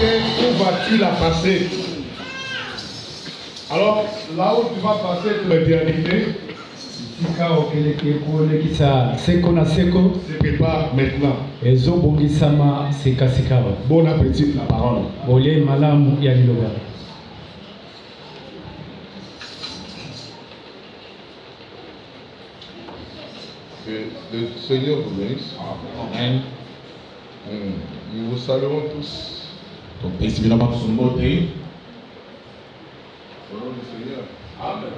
où vas-tu la passer? Alors, là où tu vas passer l'éternité, se prépare maintenant. Bon appétit, la parole. Que le Seigneur vous bénisse. Amen. Nous vous saluons tous. Au nom du Seigneur. Amen.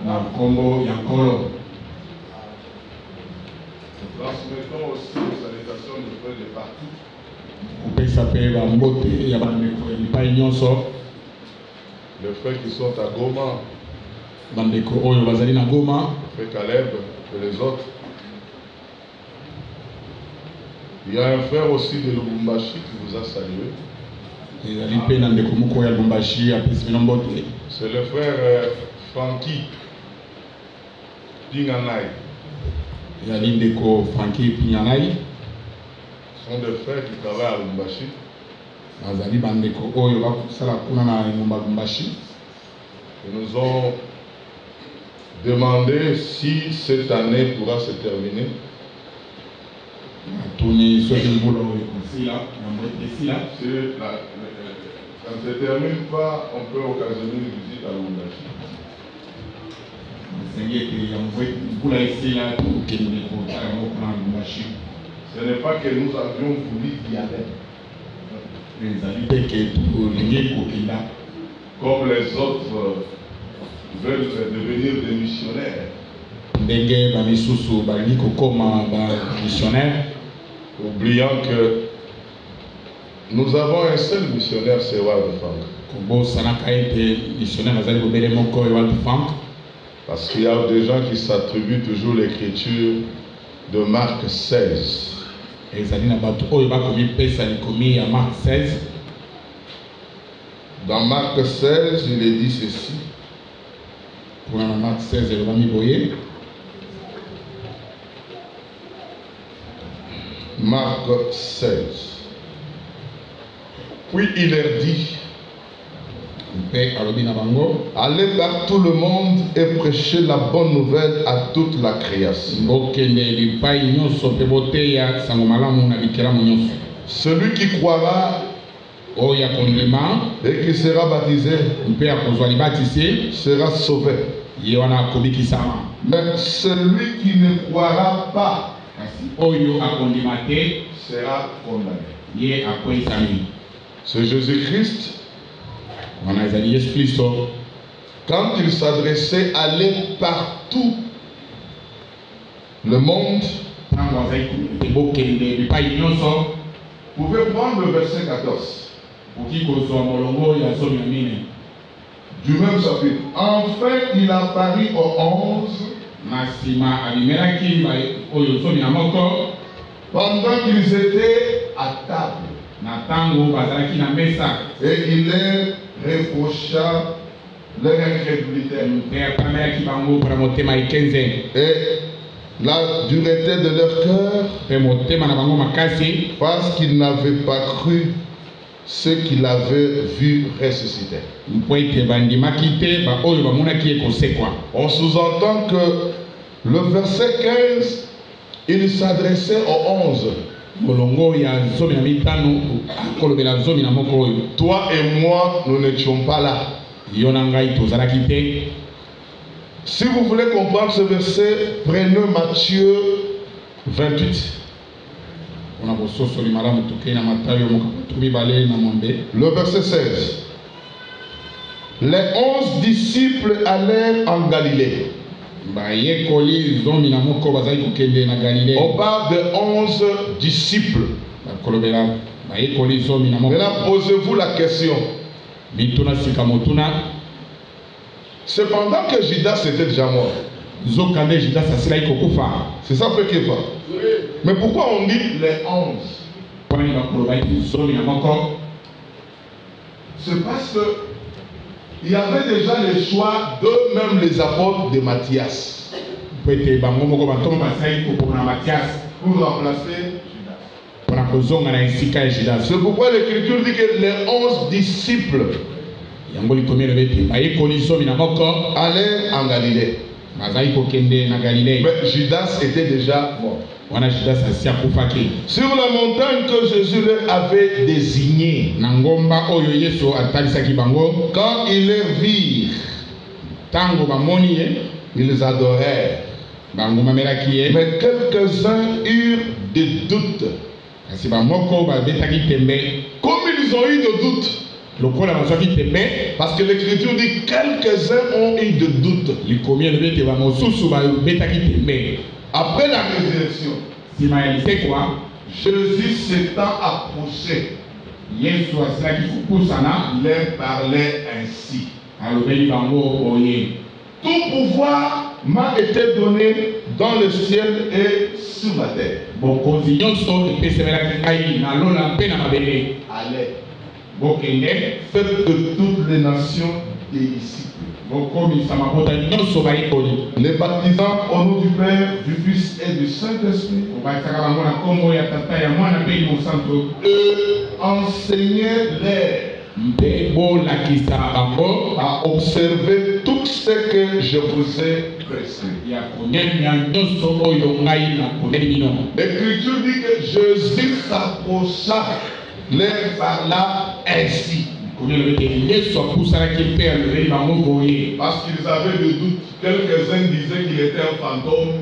Nous transmettons aussi les salutations de frères de partout. Les frères qui sont à Goma, frère Caleb et les autres. Il y a un frère aussi de Lubumbashi qui vous a salué. C'est le frère Frankie Pinganai. Ce sont des frères qui travaillent à Lubumbashi. Ils nous ont demandé si cette année pourra se terminer. Si ça ne se termine pas, on peut occasionner une visite à Lubumbashi. Ce n'est pas que nous avions voulu y aller. Comme les autres veulent devenir des missionnaires. Oubliant que nous avons un seul missionnaire, c'est Wald Frank. Parce qu'il y a des gens qui s'attribuent toujours l'écriture de Marc 16. Dans Marc 16, il est dit ceci. Marc 16. Puis il leur dit, allez par tout le monde et prêchez la bonne nouvelle à toute la création. Celui qui croira et qui sera baptisé sera sauvé. Mais celui qui ne croira pas sera condamné. C'est Jésus-Christ. Quand il s'adressait à aller partout le monde, vous pouvez prendre le verset 14 du même chapitre. Enfin, il apparut aux 11 pendant qu'ils étaient à table. Et il leur reprocha leur incrédulité et la dureté de leur cœur, parce qu'ils n'avaient pas cru ce qu'il avait vu ressusciter. On sous-entend que le verset 15, il s'adressait aux 11. Toi et moi, nous n'étions pas là. Si vous voulez comprendre ce verset, prenez Matthieu 28. Le verset 16. Les 11 disciples allèrent en Galilée. On parle de 11 disciples. Maintenant, posez-vous la question. Cependant que Judas était déjà mort. C'est ça fait qu'il va. Mais pourquoi on dit les 11? C'est parce que il y avait déjà le choix d'eux-mêmes, les apôtres de Matthias, pour remplacer Judas. C'est pourquoi l'Écriture dit que les 11 disciples allaient en Galilée. Mais Judas était déjà mort. Sur la montagne que Jésus leur avait désignée, quand ils les virent, ils adorèrent. Mais quelques-uns eurent des doutes. Comme ils ont eu des doutes, parce que l'Écriture dit quelques-uns ont eu des doutes. Après la résurrection, Jésus s'étant approché, leur parlait ainsi. Tout pouvoir m'a été donné dans le ciel et sur la terre. Allez, faites de toutes les nations des disciples, les baptisants au nom du Père, du Fils et du Saint-Esprit, enseignez-les à observer tout ce que je vous ai prescrit. L'Écriture dit que Jésus s'approcha, leur parla ainsi. Parce qu'ils avaient des doutes. Quelques-uns disaient qu'il était un fantôme.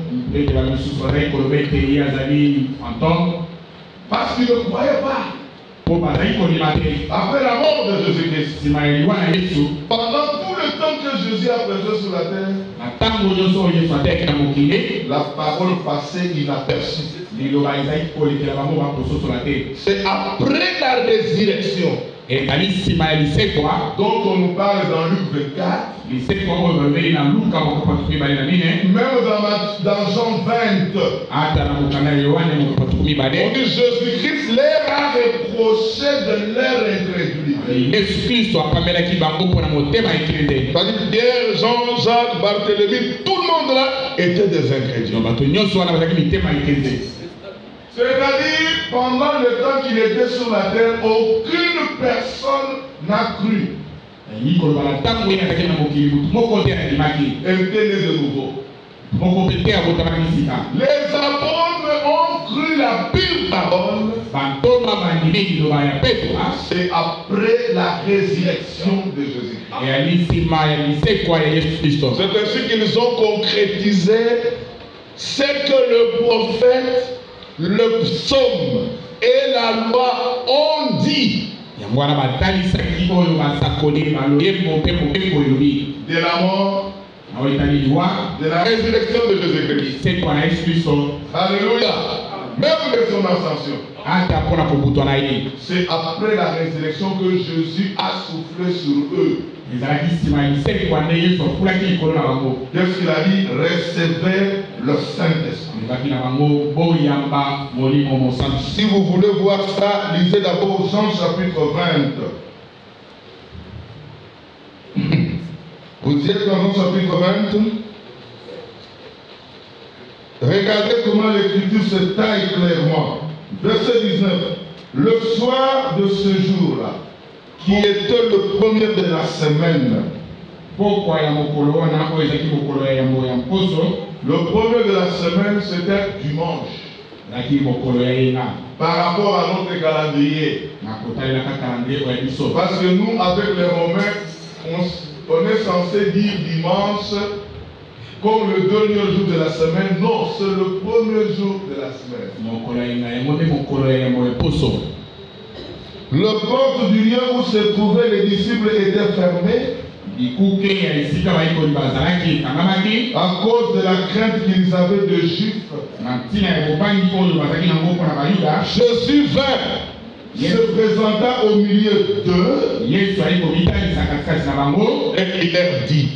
Parce qu'ils ne croyaient pas. Après la mort de Jésus-Christ, pendant tout le temps que Jésus a prêché sur la terre, la parole passait inaperçue. C'est après la résurrection dont on nous parle dans Luc 24, même dans Jean 20, on dit Jésus-Christ leur a reproché de leur incrédulité. Pierre, Jean, Jacques, Barthélemy, tout le monde là était des incrédules. C'est-à-dire, pendant le temps qu'il était sur la terre, aucune personne n'a cru. Elle était née de nouveau. Les apôtres ont cru la pure parole. C'est après la résurrection de Jésus-Christ. C'est ainsi qu'ils ont concrétisé ce que le prophète, le psaume et la loi ont dit. De la mort, de la résurrection de Jésus-Christ. Alléluia. Même de son ascension. C'est après la résurrection que Jésus a soufflé sur eux. Qu'est-ce qu'il a dit? Recevez le Saint-Esprit. Si vous voulez voir ça, lisez d'abord Jean chapitre 20. Vous êtes dans Jean chapitre 20. Regardez comment l'Écriture se taille clairement. Verset 19. Le soir de ce jour-là, qui était le premier de la semaine. Le premier de la semaine, c'était dimanche. Par rapport à notre calendrier. Parce que nous, avec les Romains, on est censé dire dimanche comme le dernier jour de la semaine. Non, c'est le premier jour de la semaine. Le porte du lieu où se trouvaient les disciples était fermé à cause de la crainte qu'ils avaient de Juifs. Jésus vint, se présenta au milieu d'eux et il leur dit: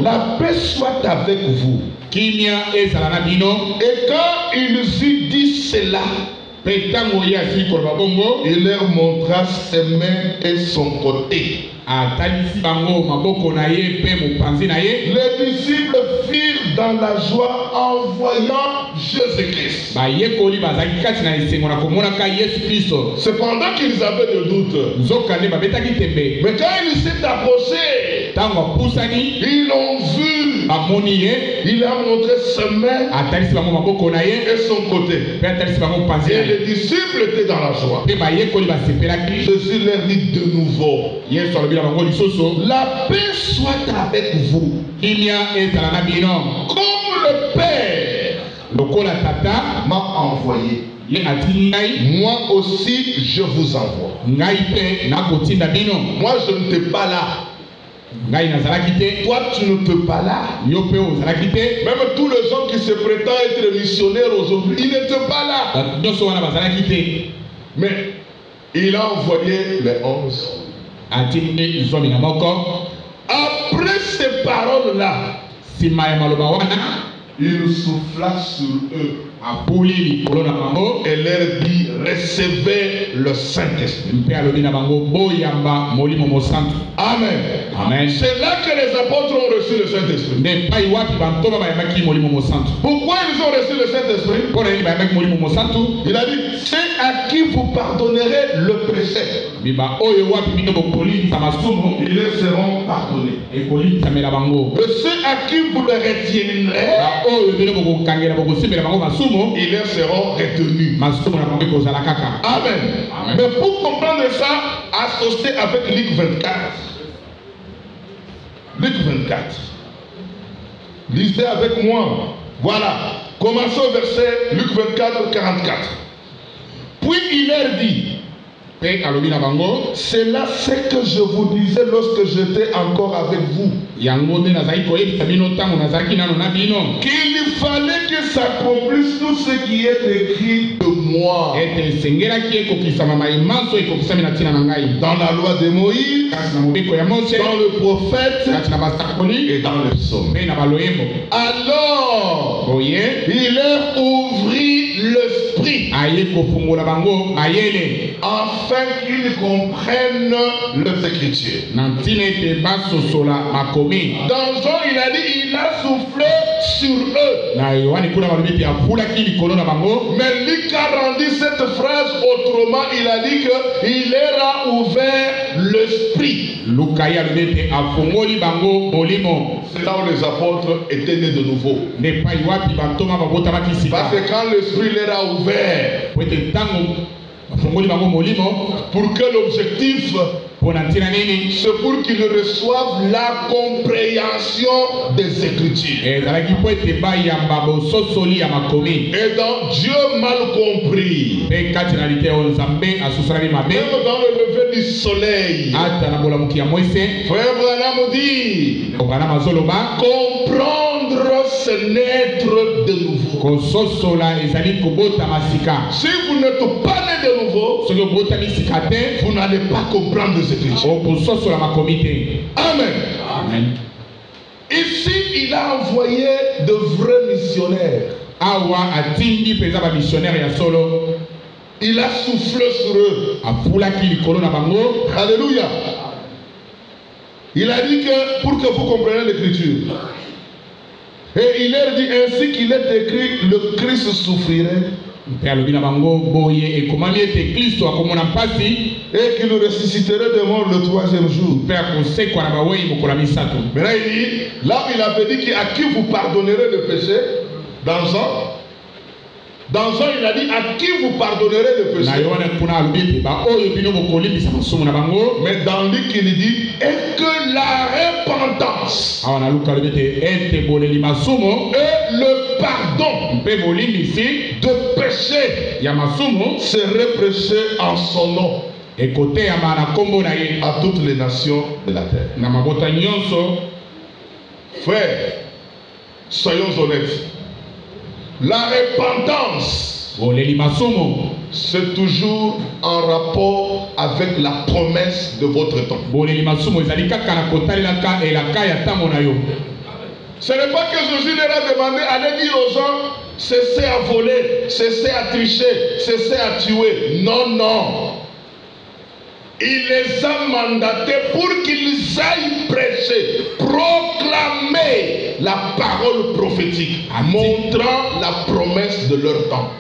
la paix soit avec vous. Et quand il eut dit cela, il leur montra ses mains et son côté. Les disciples firent dans la joie en voyant Jésus-Christ. Cependant qu'ils avaient des doutes. Mais quand il s'est approché, ils l'ont vu. Il a montré ses mains et son côté. Et les disciples étaient dans la joie. Jésus leur dit de nouveau, la paix soit avec vous. Comme le Père m'a envoyé, moi aussi je vous envoie. Moi je ne t'ai pas là. Toi tu ne peux pas là. Même tous les gens qui se prétendent être missionnaires aujourd'hui, ils n'étaient pas là. Mais il a envoyé les 11. Après ces paroles-là, il souffla sur eux et leur dit, recevez le Saint-Esprit. Amen. Amen. C'est là que les apôtres ont reçu le Saint-Esprit. Pourquoi ils ont reçu le Saint-Esprit? Il a dit, c'est à qui vous pardonnerez le péché, ils leur seront pardonnés. Et ceux à qui vous le retiendrez, ils leur seront retenus. Amen. Mais pour comprendre ça, associé avec Luc 24. Luc 24. Lisez avec moi. Voilà. Commençons au verset Luc 24, 44. Puis il leur dit, c'est là ce que je vous disais lorsque j'étais encore avec vous, qu'il fallait que s'accomplisse tout ce qui est écrit de moi dans la loi de Moïse, dans le prophète et dans le psaume. Alors il leur ouvrit l'esprit afin qu'ils comprennent les Écritures. Dans Jean, il a dit, il a soufflé sur eux. Mais Luc a rendu cette phrase autrement. Il a dit qu'il leur a ouvert l'esprit. C'est là où les apôtres étaient nés de nouveau. Parce que quand l'esprit leur a ouvert, pour que l'objectif, c'est pour qu'ils reçoivent la compréhension des Écritures. Et donc Dieu mal compris, même dans le lever du soleil, Frère Branham dit, comprendre c'est naître de nouveau. Si vous n'êtes pas né de nouveau, vous n'allez pas comprendre les Écritures. Amen. Amen. Ici, il a envoyé de vrais missionnaires. Il a soufflé sur eux. Alléluia. Il a dit que pour que vous compreniez l'Écriture. Et il leur dit ainsi qu'il est écrit, le Christ souffrirait. Et qu'il ressusciterait de mort le 3e jour. Maintenant il dit, là il avait dit à qui vous pardonnerez le péché, dans Jean il a dit à qui vous pardonnerez le péché. Mais dans Luc il dit, et que la repentance et le pardon de péché serait prêché en son nom à toutes les nations de la terre. Frère, soyons honnêtes. La repentance, c'est toujours en rapport avec la promesse de votre temps. Ce n'est pas que Jésus leur a demandé, allez dire aux gens, cessez à voler, cessez à tricher, cessez à tuer. Non, non. il les a mandatés pour qu'ils aillent prêcher, proclamer la parole prophétique, montrant la promesse de leur temps.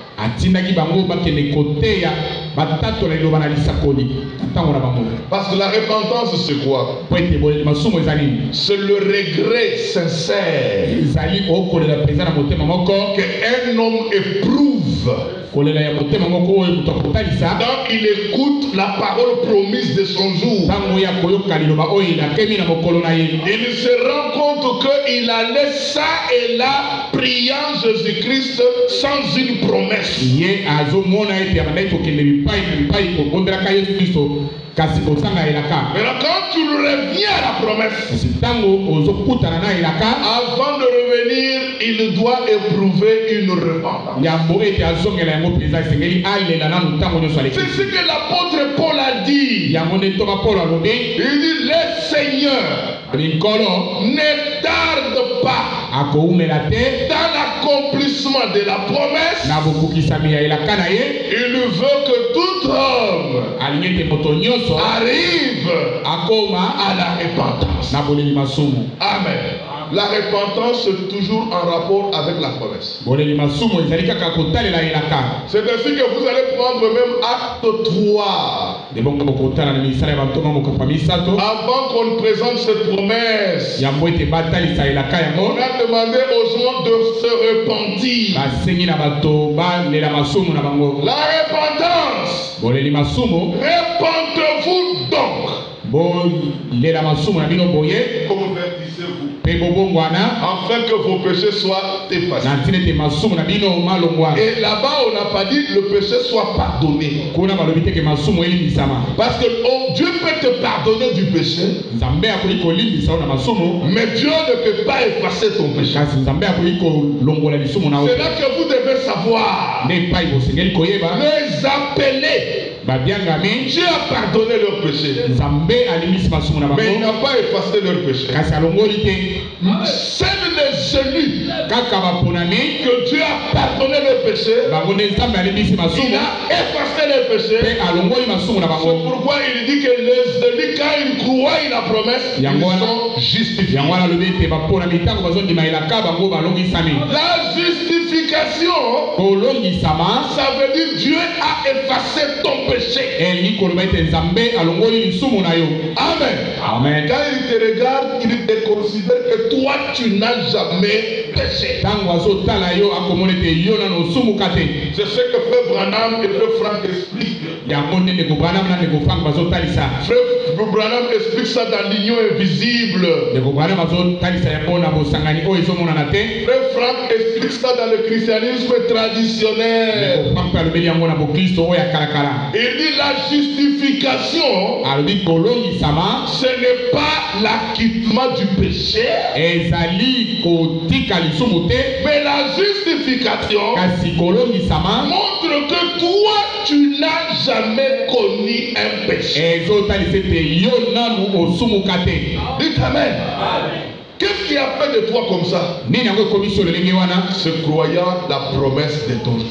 Parce que la repentance, c'est quoi? C'est le regret sincère qu'un homme éprouve quand il écoute la parole promise de son jour. Il se rend compte qu'il allait ça et là priant Jésus-Christ sans une promesse. Mais quand tu reviens à la promesse, avant de revenir, il doit éprouver une repentance. C'est ce que l'apôtre Paul a dit. Il dit, le Seigneur ne tarde pas dans l'accomplissement de la promesse. Il veut que tout homme arrive à la repentance. Amen. La repentance est toujours en rapport avec la promesse. C'est ainsi que vous allez prendre même acte 3. Avant qu'on présente cette promesse, on a demandé aux gens de se repentir. La repentance. Repentez-vous donc. Convertissez-vous. Afin que vos péchés soient effacés. Et là-bas, on n'a pas dit le péché soit pardonné. Parce que Dieu peut te pardonner du péché, mais Dieu ne peut pas effacer ton péché. C'est là que vous devez savoir. Les appeler. Dieu a pardonné leur péché, mais il n'a pas effacé leur péché. Seul les élus que Dieu a pardonné leur péché, il a effacé leur péché. C'est pourquoi il dit que les élus, quand ils croient en la promesse, ils sont justifiés. La justification, ça veut dire Dieu a effacé ton péché. Amen. Amen. Quand il te regarde, il te considère que toi tu n'as jamais péché. C'est ce que Frère Branham et Frère Frank expliquent. Frère Branham explique ça dans l'union invisible. Frère Frank explique ça dans le christianisme traditionnel. Il dit la justification, ce n'est pas l'acquittement du péché, mais la justification montre que toi tu n'as jamais connu un péché. Dites Amen. Qu'est-ce qui a fait de toi comme ça? Se croyant la promesse de ton jour.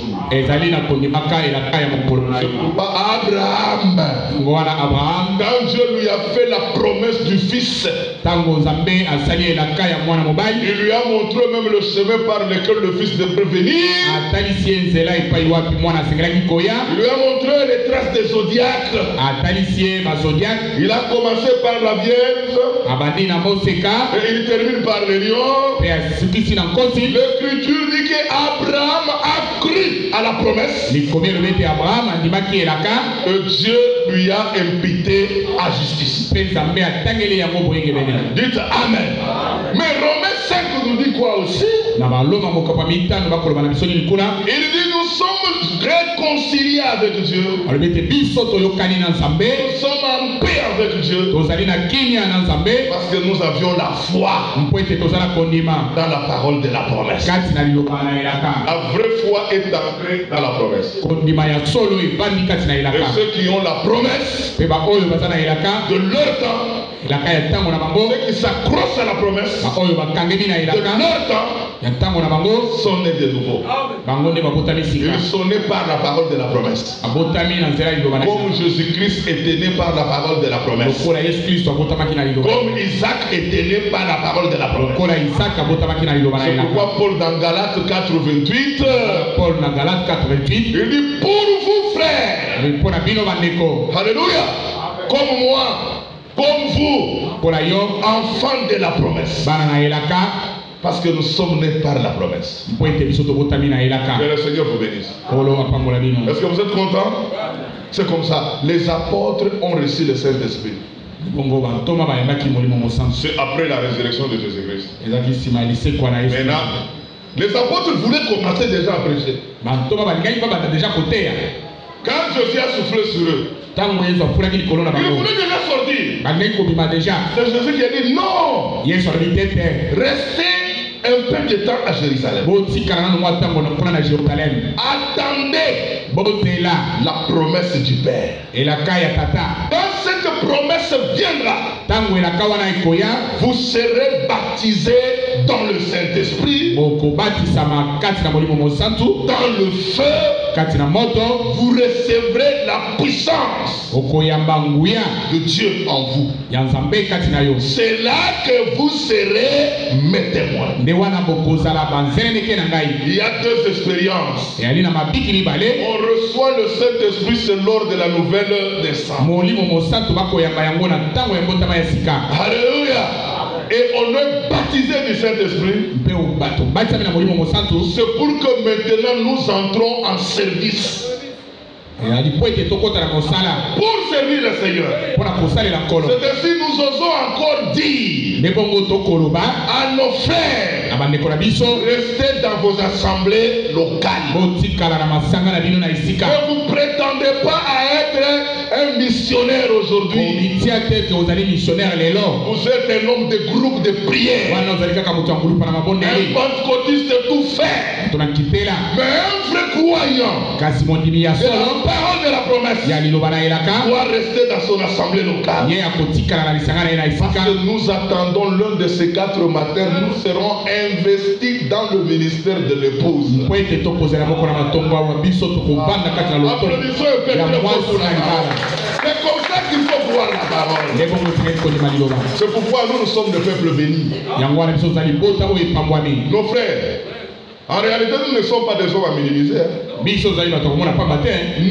Abraham, quand Dieu lui a fait la promesse du fils, il lui a montré même le chemin par lequel le fils devrait venir. Il lui a montré les traces des zodiaques. Il a commencé par la Vierge et il termine par les lions. L'écriture dit qu'Abraham a cru à la promesse et Dieu lui a imputé à justice. Dites Amen. Mais Romains 5 nous dit quoi aussi? Il dit nous sommes réconciliés avec Dieu. Nous sommes en paix avec Dieu. Parce que nous avions la foi dans la parole de la promesse. La vraie foi est ancrée dans la promesse. Et ceux qui ont la promesse de leur temps, ceux qui s'accrochent à la promesse de leur temps, sont nés de nouveau. Ils sont nés par la parole de la promesse. Comme Jésus-Christ était né par la parole de la promesse. Comme Isaac était né par la parole de la promesse. C'est pourquoi Paul dans Galates 4:28, il dit pour vous frères, alléluia, comme moi, comme vous, enfants de la promesse. Parce que nous sommes nés par la promesse. Que le Seigneur vous bénisse. Est-ce que vous êtes contents? C'est comme ça. Les apôtres ont reçu le Saint-Esprit. C'est après la résurrection de Jésus-Christ. Maintenant, les apôtres voulaient commencer déjà à prêcher. Quand Jésus a soufflé sur eux, ils voulaient déjà sortir. C'est Jésus qui a dit non. Restez un peu de temps à Jérusalem. Attendez la promesse du Père. Quand cette promesse viendra, vous serez baptisés dans le Saint-Esprit, dans le feu. Vous recevrez la puissance de Dieu en vous. C'est là que vous serez mes témoins. Il y a deux expériences. On reçoit le Saint-Esprit, c'est lors de la nouvelle naissance. Alléluia. Et on est baptisé du Saint-Esprit. C'est pour que maintenant nous entrons en service. Pour servir le Seigneur. C'est ainsi nous osons encore dire à nos frères, restez dans vos assemblées locales. Ne vous prétendez pas à être un missionnaire aujourd'hui. Vous êtes un homme de groupe de prière. Un pentecôtiste tout fait. Mais un vrai croyant de la parole de la promesse doit rester dans son assemblée locale. Parce que nous attendons l'un de ces 4 matins, nous serons investis dans le ministère de l'épouse. Applaudissons un peu. C'est comme ça qu'il faut voir la parole. C'est pourquoi nous sommes le peuple béni. Nos frères, en réalité, nous ne sommes pas des hommes à minimiser.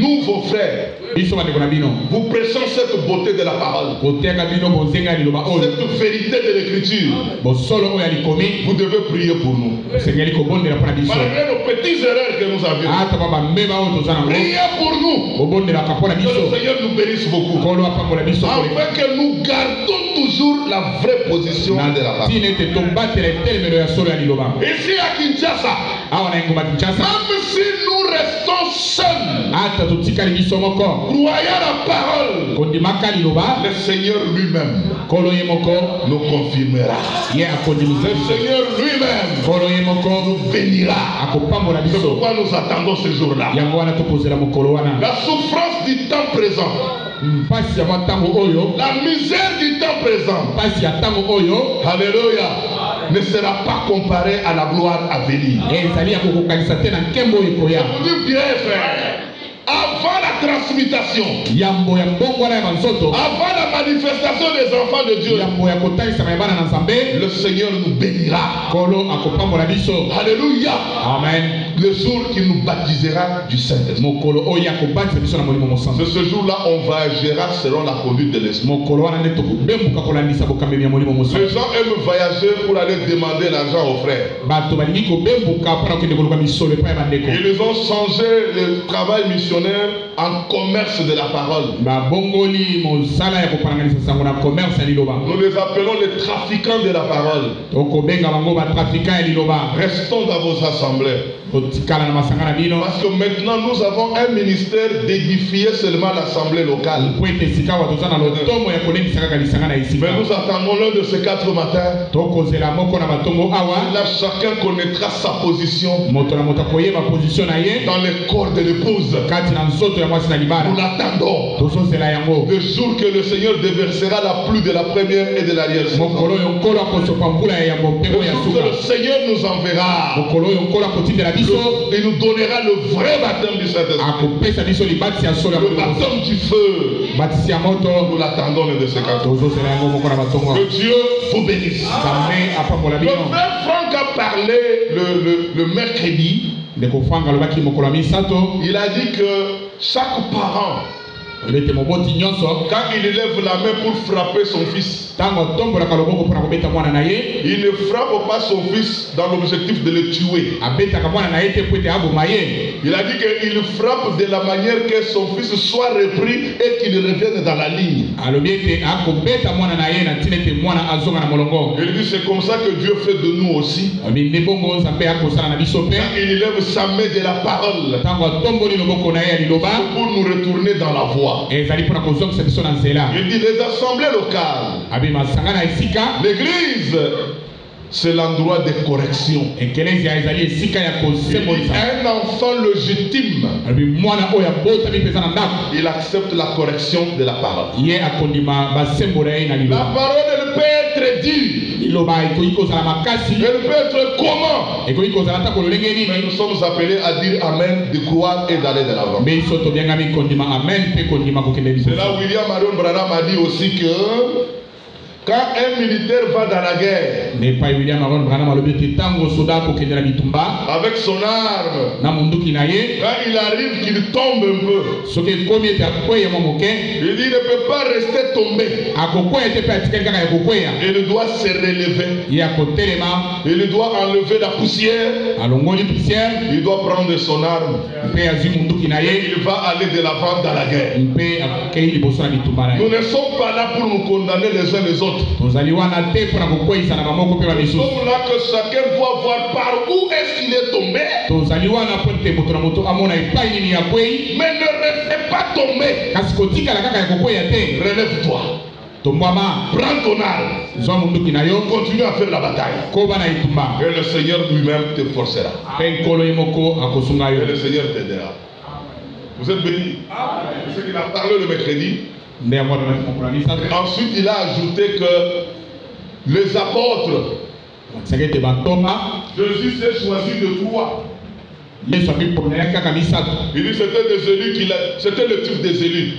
Nous, vos frères, vous prêchons cette beauté de la parole, cette vérité de l'écriture. Vous devez prier pour nous. Malgré nos petites erreurs que nous avions, priez pour nous. Que le Seigneur nous bénisse beaucoup, afin que nous gardons toujours la vraie position de la parole. Ici à Kinshasa, même si nous restons seuls, croyant la parole, le Seigneur lui-même nous confirmera. Le Seigneur lui-même nous bénira. C'est pourquoi nous attendons ce jour-là. La souffrance du temps présent, la misère du temps présent, alléluia, ne sera pas comparée à la gloire à venir. Je vous dis bien, frère, avant la transmutation, avant la manifestation des enfants de Dieu, le Seigneur nous bénira. Alléluia. Amen. Le jour qu'il nous baptisera du Saint-Esprit. Ce jour-là, on voyagera selon la conduite de l'Esprit. Les gens aiment voyager pour aller demander l'argent aux frères. Ils ont changé le travail missionnaire en commerce de la parole. Nous les appelons les trafiquants de la parole. Restons dans vos assemblées. Parce que maintenant nous avons un ministère d'édifier seulement l'assemblée locale. Mais nous attendons l'un de ces 4 matins. Là, chacun connaîtra sa position dans le corps de l'épouse. Nous l'attendons. Le jour que le Seigneur déversera la pluie de la première et de l'arrière-saison. Le jour que le Seigneur nous enverra, il nous donnera le vrai baptême du Saint-Esprit. Le baptême du feu. Nous l'attendons de ces 4 jours. Que Dieu vous bénisse. Le frère Franck a parlé le mercredi. Il a dit que chaque parent, quand il lève la main pour frapper son fils, il ne frappe pas son fils dans l'objectif de le tuer. Il a dit qu'il frappe de la manière que son fils soit repris et qu'il revienne dans la ligne. Il dit c'est comme ça que Dieu fait de nous aussi. Quand il lève sa main de la parole, pour nous retourner dans la voie. Il dit les assemblées locales, l'église, c'est l'endroit de correction. Un enfant légitime, il accepte la correction de la parole. La parole, elle peut être dite. Elle peut être comment? Mais nous sommes appelés à dire Amen, de croire et d'aller de l'avant. C'est là où William Marion Branham a dit aussi que quand un militaire va dans la guerre avec son arme, quand il arrive qu'il tombe un peu, il dit il ne peut pas rester tombé. Il doit se relever. Il doit enlever la poussière. Il doit prendre son arme. Et il va aller de l'avant dans la guerre. Nous ne sommes pas là pour nous condamner les uns les autres. Nous sommes là que chacun doit voir par où est-ce qu'il est tombé. Mais ne restez pas tombé. Relève-toi. Prends ton arme. Continue à faire la bataille. Et le Seigneur lui-même te forcera. Et le Seigneur t'aidera. Vous êtes bénis. C'est ce qu'il a parlé le mercredi. Ensuite, il a ajouté que les apôtres, Jésus s'est choisi de 3. Il dit c'était des élus c'était le type des élus.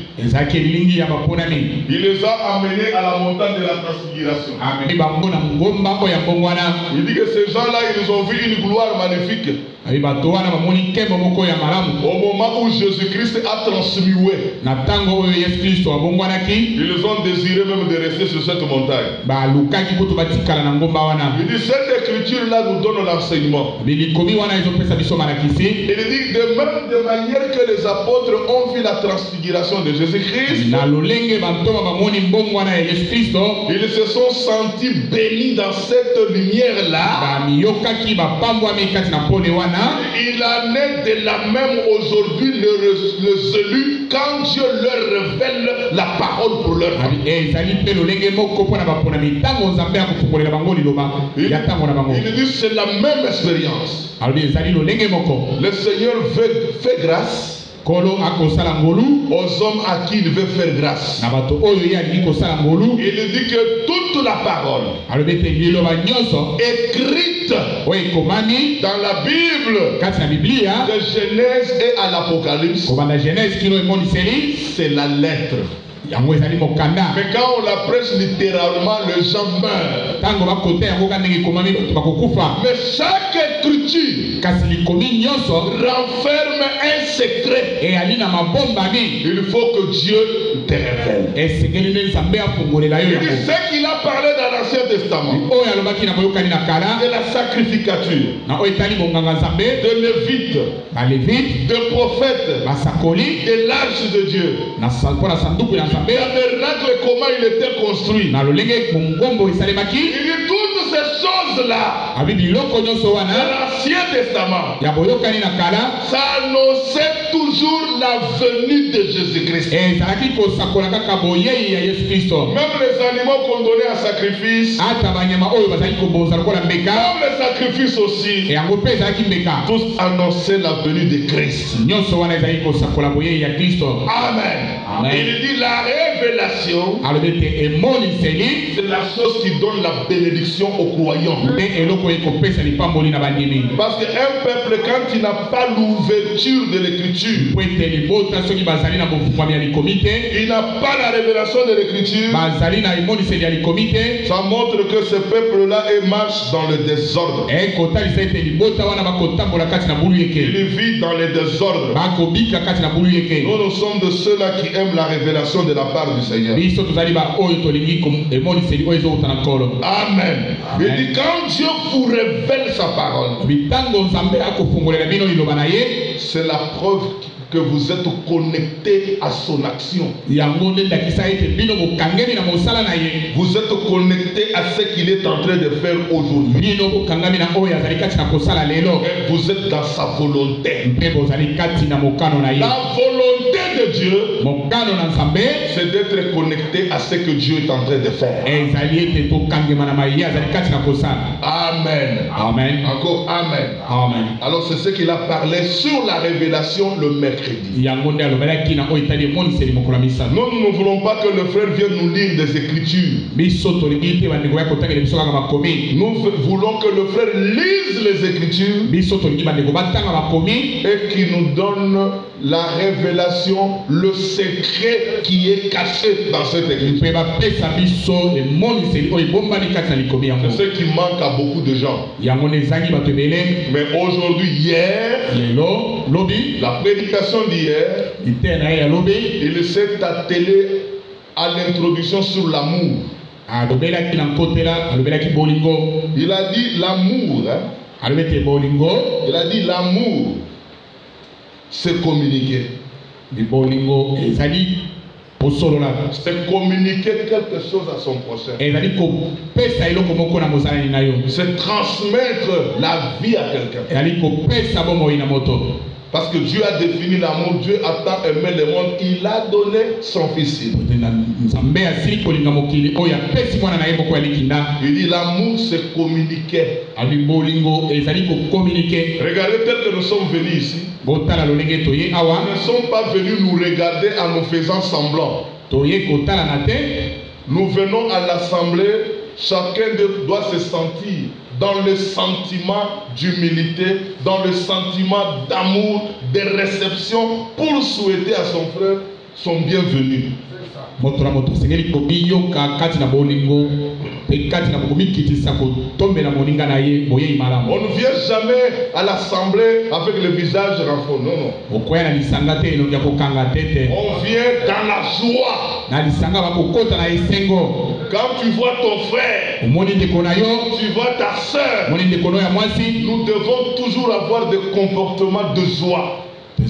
Il les a amenés à la montagne de la transfiguration. Il dit que ces gens-là, ils ont vu une gloire magnifique. Au moment où Jésus-Christ a transmué, ils ont désiré même de rester sur cette montagne. Il dit cette écriture-là nous donne l'enseignement. Il dit de même de manière que les apôtres ont vu la transfiguration de Jésus-Christ, ils se sont sentis bénis dans cette lumière-là. Il en est de la même aujourd'hui les élus quand Dieu leur révèle la parole pour leur vie. Il dit c'est la même expérience. Le Seigneur fait grâce aux hommes à qui il veut faire grâce. Il dit que toute la parole écrite dans la Bible, de Genèse et à l'Apocalypse, c'est la lettre. Mais quand on la prêche littéralement, les gens meurent. Mais chaque écriture renferme un secret. Il faut que Dieu te révèle. Il dit ce qu'il a parlé dans l'Ancien Testament, de la sacrificature, de Lévite, de prophète, de l'arche de Dieu. Le tabernacle, comment il était construit. Il dit toutes ces choses-là, dans l'Ancien Testament, ça annonçait toujours la venue de Jésus-Christ. Même les animaux qu'on donnait à sacrifice, même les sacrifices aussi, tous annonçaient la venue de Christ. Amen. Il dit la révélation, c'est la chose qui donne la bénédiction aux croyants. Parce qu'un peuple, quand il n'a pas l'ouverture de l'écriture, il n'a pas la révélation de l'écriture, ça montre que ce peuple-là marche dans le désordre. Il vit dans le désordre. Nous, nous sommes de ceux-là qui aiment la révélation de la part du Seigneur. Amen. Il dit quand Dieu vous révèle sa parole, c'est la preuve que vous êtes connecté à son action. Vous êtes connecté à ce qu'il est en train de faire aujourd'hui. Et vous êtes dans sa volonté. La volonté de Dieu, c'est d'être connecté à ce que Dieu est en train de faire. Amen. Amen. Encore Amen. Amen. Alors c'est ce qu'il a parlé sur la révélation le mercredi. Nous ne voulons pas que le frère vienne nous lire des écritures. Nous voulons que le frère lise les écritures et qu'il nous donne la révélation, le secret qui est caché dans cette écriture. C'est ce qui manque à beaucoup de gens. Mais aujourd'hui, hier, la prédication d'hier, il s'est attelé à l'introduction sur l'amour. Il a dit l'amour. Il a dit l'amour, c'est communiquer. C'est communiquer quelque chose à son prochain. C'est transmettre la vie à quelqu'un. Parce que Dieu a défini l'amour, Dieu a tant aimé le monde, il a donné son Fils. Il dit l'amour c'est communiquer. Regardez tel que nous sommes venus ici. Nous ne sommes pas venus nous regarder en nous faisant semblant. Nous venons à l'assemblée, chacun doit se sentir dans le sentiment d'humilité, dans le sentiment d'amour, de réception, pour souhaiter à son frère son bienvenu. On ne vient jamais à l'assemblée avec le visage renfort. Non, non. On vient dans la joie. Quand tu vois ton frère, tu vois ta soeur, nous devons toujours avoir des comportements de joie. Vous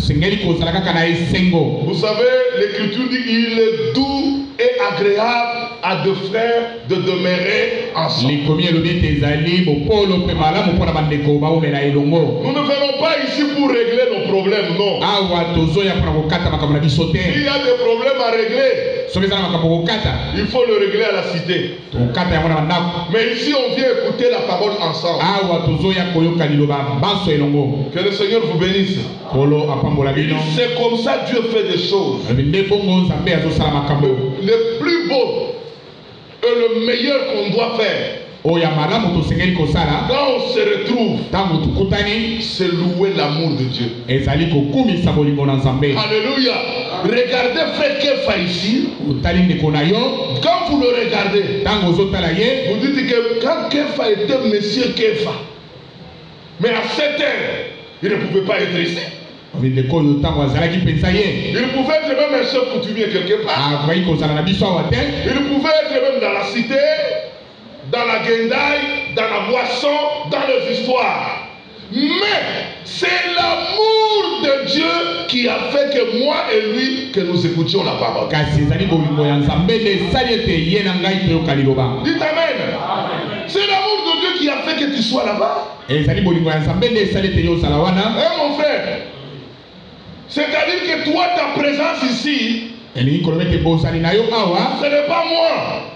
savez, l'écriture dit qu'il est doux et agréable à deux frères de demeurer ensemble. Nous ne venons pas ici pour régler nos problèmes, non. S'il y a des problèmes à régler, il faut le régler à la cité. Mais ici on vient écouter la parole ensemble. Que le Seigneur vous bénisse. C'est comme ça Dieu fait des choses. Le plus beau et le meilleur qu'on doit faire, quand on se retrouve, c'est louer l'amour de Dieu. Alléluia. Regardez frère Kefa ici. Quand vous le regardez, vous dites que quand Kefa était monsieur Kefa, mais à 7 heures, il ne pouvait pas être ici. Il pouvait être même un chef coutumier quelque part. Il pouvait être même dans la cité, dans la guendaille, dans la boisson, dans les histoires. Mais c'est l'amour de Dieu qui a fait que moi et lui, que nous écoutions la parole. Dites amen. C'est l'amour de Dieu qui a tu sois là-bas. Hein, mon frère. C'est-à-dire que toi, ta présence ici, ce n'est pas moi.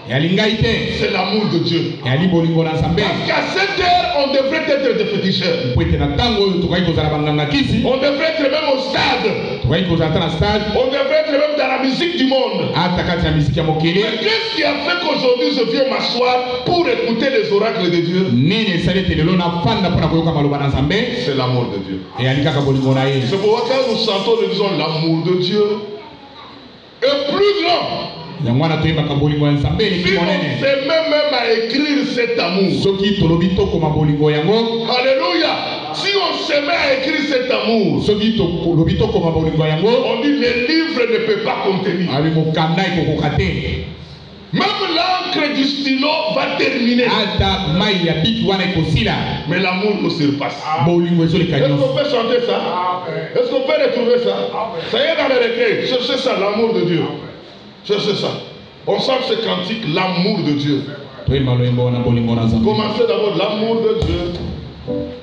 C'est l'amour de Dieu. Parce qu'à cette heure, on devrait être des féticheurs. On devrait être même au stade. On devrait être même dans la musique du monde. Mais qu'est-ce qui a fait qu'aujourd'hui je viens m'asseoir pour écouter les oracles de Dieu? C'est l'amour de Dieu. C'est pourquoi quand nous sentons, nous disons l'amour de Dieu est plus grand. Si on se met même à écrire cet amour. Alléluia. Si on se met à écrire cet amour, on dit les livres ne peuvent pas contenir. Même l'encre du stylo va terminer. Mais l'amour nous surpasse. Est-ce qu'on peut chanter ça? Est-ce qu'on peut retrouver ça? Ça y est dans le recueil. Cherchez ça, l'amour de Dieu. Cherchez ça. On sent ce cantique, l'amour de Dieu. Commencez d'abord l'amour de Dieu.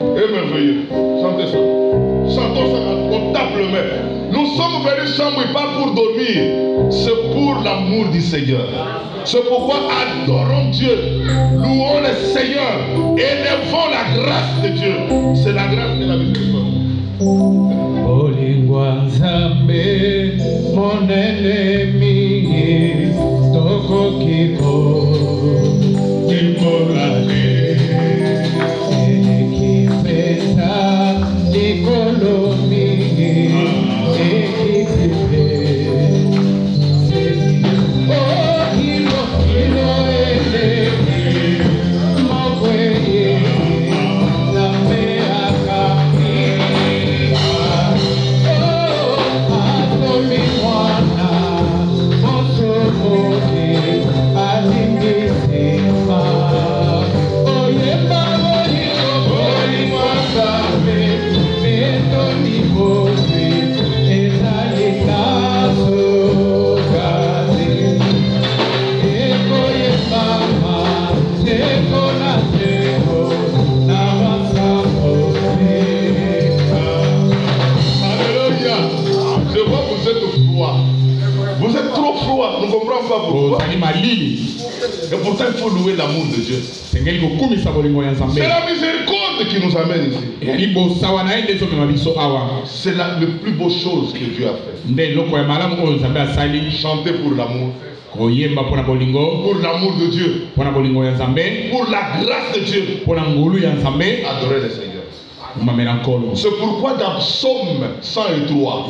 Et merveilleux. Chantez ça. Chantons ça, on tape le main. Nous sommes venus chambre pas pour dormir. C'est pour l'amour du Seigneur. C'est pourquoi adorons Dieu. Louons le Seigneur. Élevons la grâce de Dieu. C'est la grâce de la miséricorde. Mon ennemi, toko kiko, imorale, ekipesa, ekolomi, ekipipe, oh ilo ele, mokweye, zame akami, oh atomi mwana, mosomoke, alingisima, oyemba boliko bolimwasame, metoni bosi, ezalikaso kazi, ekoyembama, ekonaseko, nawasamoseka. Alléluia. Je vois que vous êtes froid. Vous êtes trop froid. Nous ne comprenons pas pourquoi. Et pourtant, il faut louer l'amour de Dieu. C'est la miséricorde qui nous amène ici. C'est la plus beau chose que Dieu a fait. Chanter pour l'amour. Pour l'amour de Dieu. Pour la grâce de Dieu. Adorer le Seigneur. C'est pourquoi dans Psaume 103,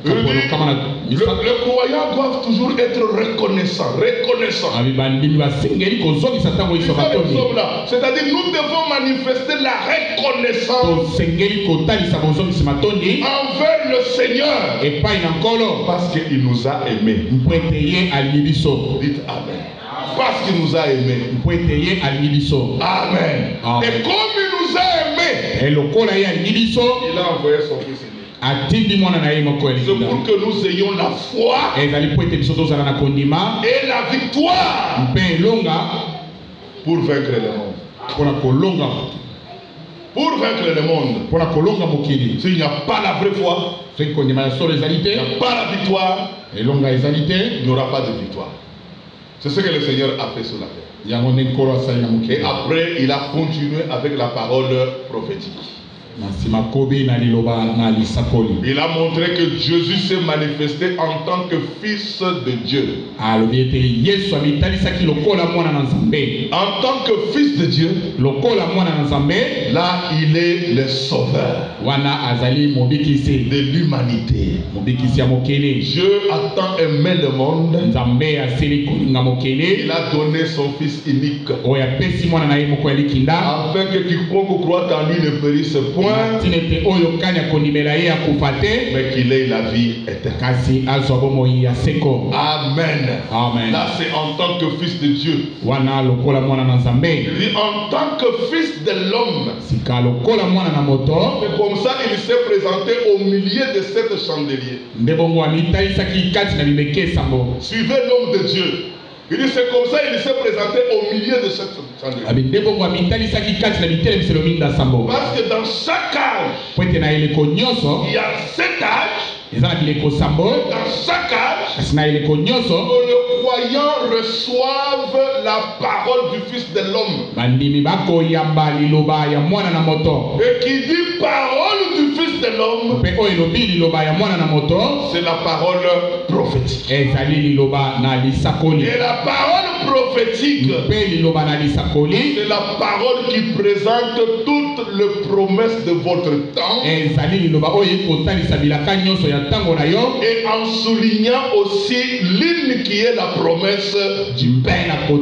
le croyant doit toujours être reconnaissant. C'est-à-dire nous devons manifester la reconnaissance envers le Seigneur parce qu'il nous a aimés. Dites Amen. Parce qu'il nous a aimés. Amen. Et comme il nous a aimés, il a envoyé son fils. C'est pour que nous ayons la foi et la victoire pour vaincre le monde. Pour vaincre le monde. S'il n'y a pas la vraie foi, il n'y a pas la victoire, il n'y aura pas de victoire. C'est ce que le Seigneur a fait sur la terre. Et après, il a continué avec la parole prophétique. Il a montré que Jésus s'est manifesté en tant que fils de Dieu. En tant que fils de Dieu, là il est le sauveur de l'humanité. Dieu a tant aimé le monde, il a donné son fils unique afin que quiconque croit en lui ne périsse point, mais qu'il ait la vie éternelle. Amen. Là c'est en tant que fils de Dieu. Il dit en tant que fils de l'homme. C'est comme ça il s'est présenté au milieu de sept chandeliers. Suivez l'homme de Dieu. Il dit c'est comme ça il s'est présenté au milieu de cette chandelier. Parce que dans chaque âge, il y a 7 âges. Dans chaque âge, les croyants reçoivent la parole du Fils de l'homme. Et qui dit parole du Fils de l'homme, c'est la parole prophétique. Et la parole prophétique, c'est la parole qui présente toutes les promesses de votre temps. Et en soulignant aussi l'une qui est la promesse du Père. Et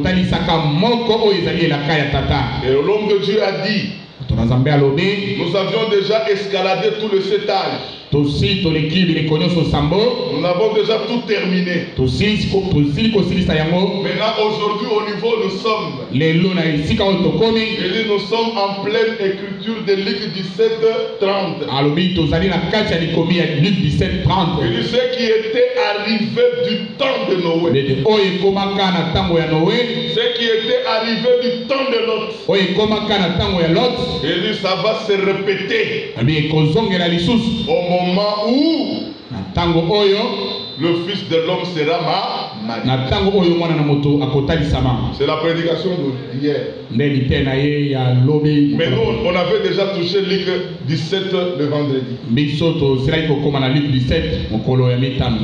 l'homme de Dieu a dit, nous avions déjà escaladé tous les 7 âges. Nous avons déjà tout terminé. Maintenant, aujourd'hui, au niveau nous sommes. Et nous sommes en pleine écriture de Luc 17:30. Il dit ce qui était arrivé du temps de Noé. Ce qui était arrivé du temps de Lot. Il dit ça va se répéter. Au moment où le Fils de l'homme sera c'est la prédication d'hier. Mais nous, on avait déjà touché Luc 17 le vendredi.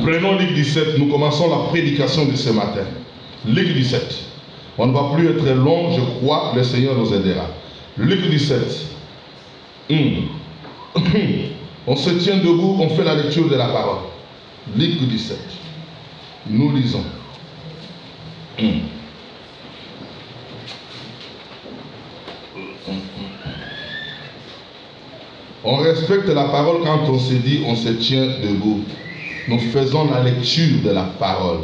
Prenons Luc 17, nous commençons la prédication de ce matin. Luc 17. On ne va plus être long, je crois, le Seigneur nous aidera. Luc 17. On se tient debout, on fait la lecture de la parole. Luc 17. Nous lisons. On respecte la parole quand on se dit, on se tient debout. Nous faisons la lecture de la parole.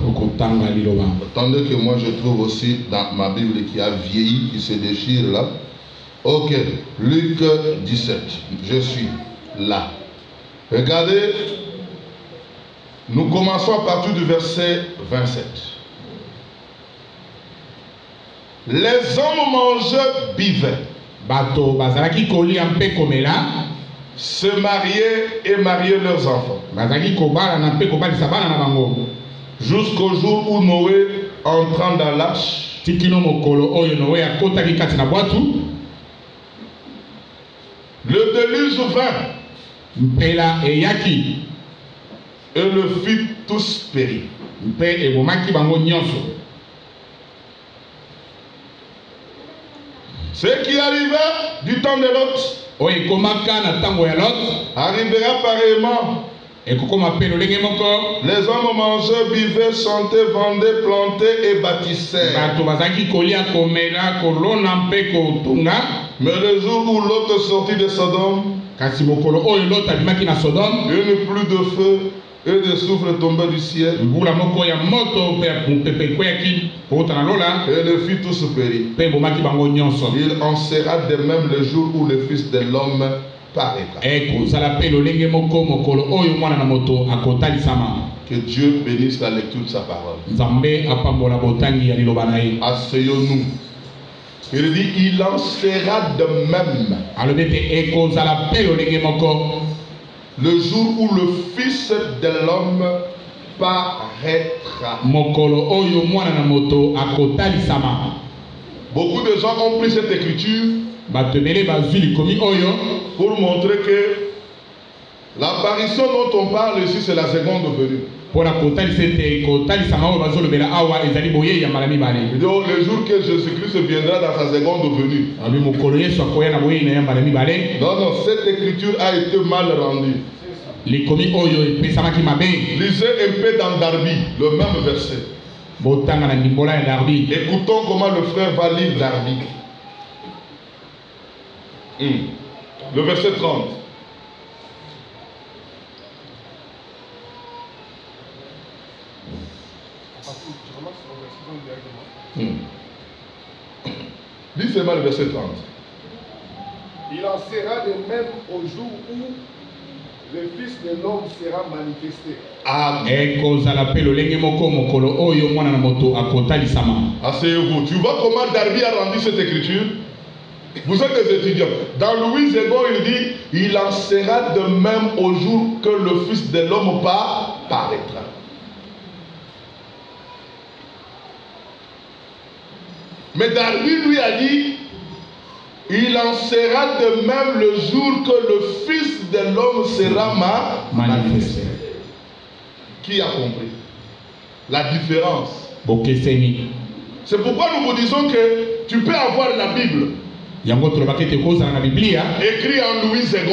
Attendez que moi je trouve aussi dans ma Bible qui a vieilli, qui se déchire là. Ok, Luc 17. Je suis là. Regardez, nous commençons à partir du verset 27. Les hommes mangeaient, buvaient, se mariaient et mariaient leurs enfants. Jusqu'au jour où Noé, entrant dans l'arche, le déluge vint. Et le fit tous périr. Ce qui arriva du temps de Lot arrivera pareillement. Les hommes mangeaient, buvaient, chantaient, vendaient, plantaient et bâtissaient. Mais le jour où Lot sortit de Sodome, il n'y eut plus de feu et de soufre tombé du ciel. Et le fit tous périr. Il en sera de même le jour où le Fils de l'homme paraîtra. Que Dieu bénisse la lecture de sa parole. Asseyons-nous. Il dit, il en sera de même le jour où le Fils de l'homme paraîtra. Beaucoup de gens ont pris cette écriture pour montrer que l'apparition dont on parle ici, c'est la seconde venue. Le jour que Jésus-Christ viendra dans sa seconde venue. Non, cette écriture a été mal rendue. Lisez un peu dans Darby, le même verset. Écoutons comment le frère va lire Darby. Le verset 30. Lis seulement le verset 30. Il en sera de même au jour où le Fils de l'homme sera manifesté. Asseyez-vous. Tu vois comment Darby a rendu cette écriture? Vous êtes des étudiants. Dans Louis II, il dit, il en sera de même au jour que le Fils de l'homme paraîtra. Mais Darby lui a dit, il en sera de même le jour que le Fils de l'homme sera manifesté. Qui a compris la différence? C'est pourquoi nous vous disons que tu peux avoir la Bible écrit en Louis II.